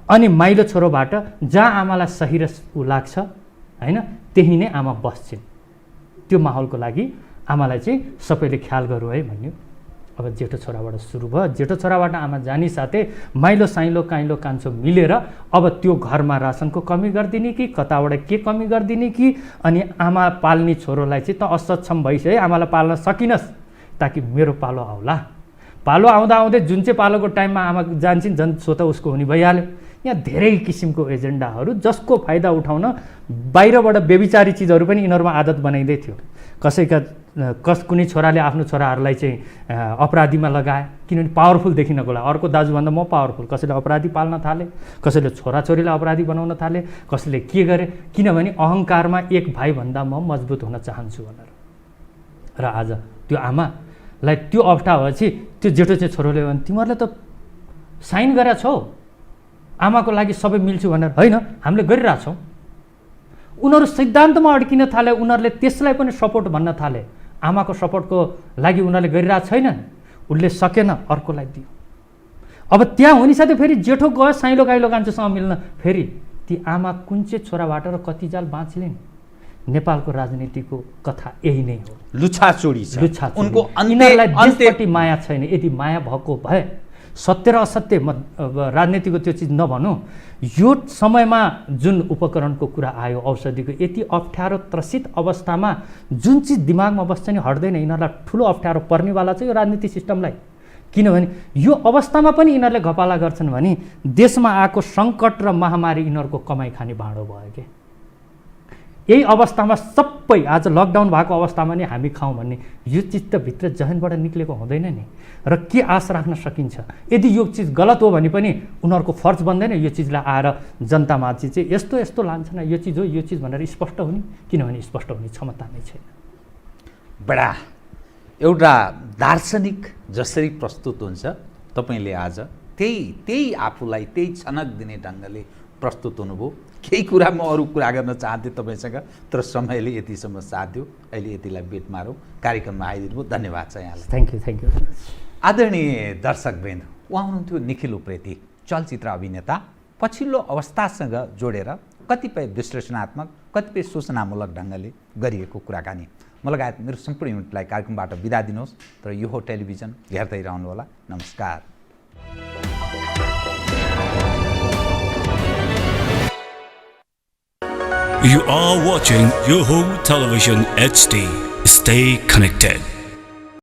Speaker 2: अनि माइलो छोरोबाट जहाँ आमालाई सही र ऊ लाग्छ होइन त्यही नै आमा बस्छिन्। त्यो माहौलको लागि आमालाई चाहिँ सबैले ख्याल गरौँ है भन्यो। अब जेठो छोराबाट सुरु भयो। जेठो छोराबाट आमा जानी साथै माइलो साइलो काइलो कान्छो मिलेर अब त्यो घरमा रासनको कमी गरिदिने कि कताबाट के कमी गरिदिने कि अनि आमा पाल्ने छोरोलाई चाहिँ त असक्षम भइसक्यो है, आमालाई पाल्न सकिनस् ताकि मेरो पालो आउला। पालो आउँदा आउँदै जुन चाहिँ पालोको टाइममा आमा जान्छन् झन् सो त उसको हुने भइहाल्यो। यहाँ धेरै किसिमको एजेन्डाहरू जसको फाइदा उठाउन बाहिरबाट बेबिचारी चिजहरू पनि यिनीहरूमा आदत बनाइँदै थियो। कुनै छोराले आफ्नो छोराहरूलाई चाहिँ अपराधीमा लगाए, किनभने पावरफुल देखिनको लागि। अर्को दाजुभन्दा म पावरफुल, कसैले अपराधी पाल्न थाले, कसैले छोराछोरीलाई अपराधी बनाउन थाले, कसैले के गरे, किनभने अहङ्कारमा एक भाइभन्दा म मजबुत हुन चाहन्छु भनेर। र आज त्यो आमालाई त्यो अप्ठ्यारो भएपछि त्यो जेठो चाहिँ छोरोले भने तिमीहरूले त साइन गरेका छौ आमाको लागि सबै मिल्छु भनेर। होइन, हामीले गरिरहेछौँ। उनीहरू सिद्धान्तमा अड्किन थाले, उनीहरूले त्यसलाई पनि सपोर्ट भन्न थाले। आमाको सपोर्टको लागि उनीहरूले गरिरहेको छैनन्, उसले सकेन अर्कोलाई दियो। अब त्यहाँ हुने साथै फेरि जेठो गयो साइलो गाइलो कान्छोसँग मिल्न, फेरि ती आमा कुन चाहिँ छोराबाट र कति जाल बाँचिलिन्। नेपालको राजनीतिको कथा यही नै हो,
Speaker 1: लुछाचुडी छ। उनको
Speaker 2: अन्त्यपट्टि माया छैन। यदि माया भएको भए सत्य र असत्य राजनीतिको त्यो चिज नभनौँ, यो समयमा जुन उपकरणको कुरा आयो औषधिको, यति अप्ठ्यारो त्रसित अवस्थामा जुन चिज दिमागमा बस्छ नि हट्दैन। यिनीहरूलाई ठुलो अप्ठ्यारो पर्नेवाला छ यो राजनीतिक सिस्टमलाई। किनभने यो अवस्थामा पनि यिनीहरूले घपाला गर्छन् भने देशमा आएको सङ्कट र महामारी यिनीहरूको कमाइ खाने भाँडो भयो के। यही अवस्थामा सबै आज लकडाउन भएको अवस्थामा नै हामी खाउँ भन्ने यो चिज त भित्र जहनबाट निक्लेको हुँदैन नि। र के आश राख्न सकिन्छ? यदि यो चिज गलत हो भने पनि उनीहरूको फर्ज बन्दैन यो चिजलाई आएर जनतामाथि चाहिँ यस्तो यस्तो लान्छन्, यो चिज हो यो चिज भनेर स्पष्ट हुने, किनभने स्पष्ट हुने क्षमता नै छैन।
Speaker 1: बडा एउटा दार्शनिक जसरी प्रस्तुत हुन्छ तपाईँले आज त्यही आफूलाई त्यही छनक दिने ढङ्गले प्रस्तुत हुनुभयो। केही कुरा म अरू कुरा गर्न चाहन्थेँ तपाईँसँग, तर समयले यतिसम्म साथ दियो। अहिले यतिलाई बेट मारौँ। कार्यक्रममा आइदिनु भयो, धन्यवाद छ यहाँलाई।
Speaker 2: Thank you.
Speaker 1: आदरणीय दर्शकवृन्द, उहाँ हुनुहुन्थ्यो निखिल उप्रेती, चलचित्र अभिनेता। पछिल्लो अवस्थासँग जोडेर कतिपय विश्लेषणात्मक कतिपय सूचनामूलक ढङ्गले गरिएको कुराकानी म लगायत मेरो सम्पूर्ण युनिटलाई कार्यक्रमबाट बिदा दिनुहोस्। तर यो हो टेलिभिजन, हेर्दै रहनुहोला। नमस्कार।
Speaker 3: You are watching Yoho Television HD. Stay connected.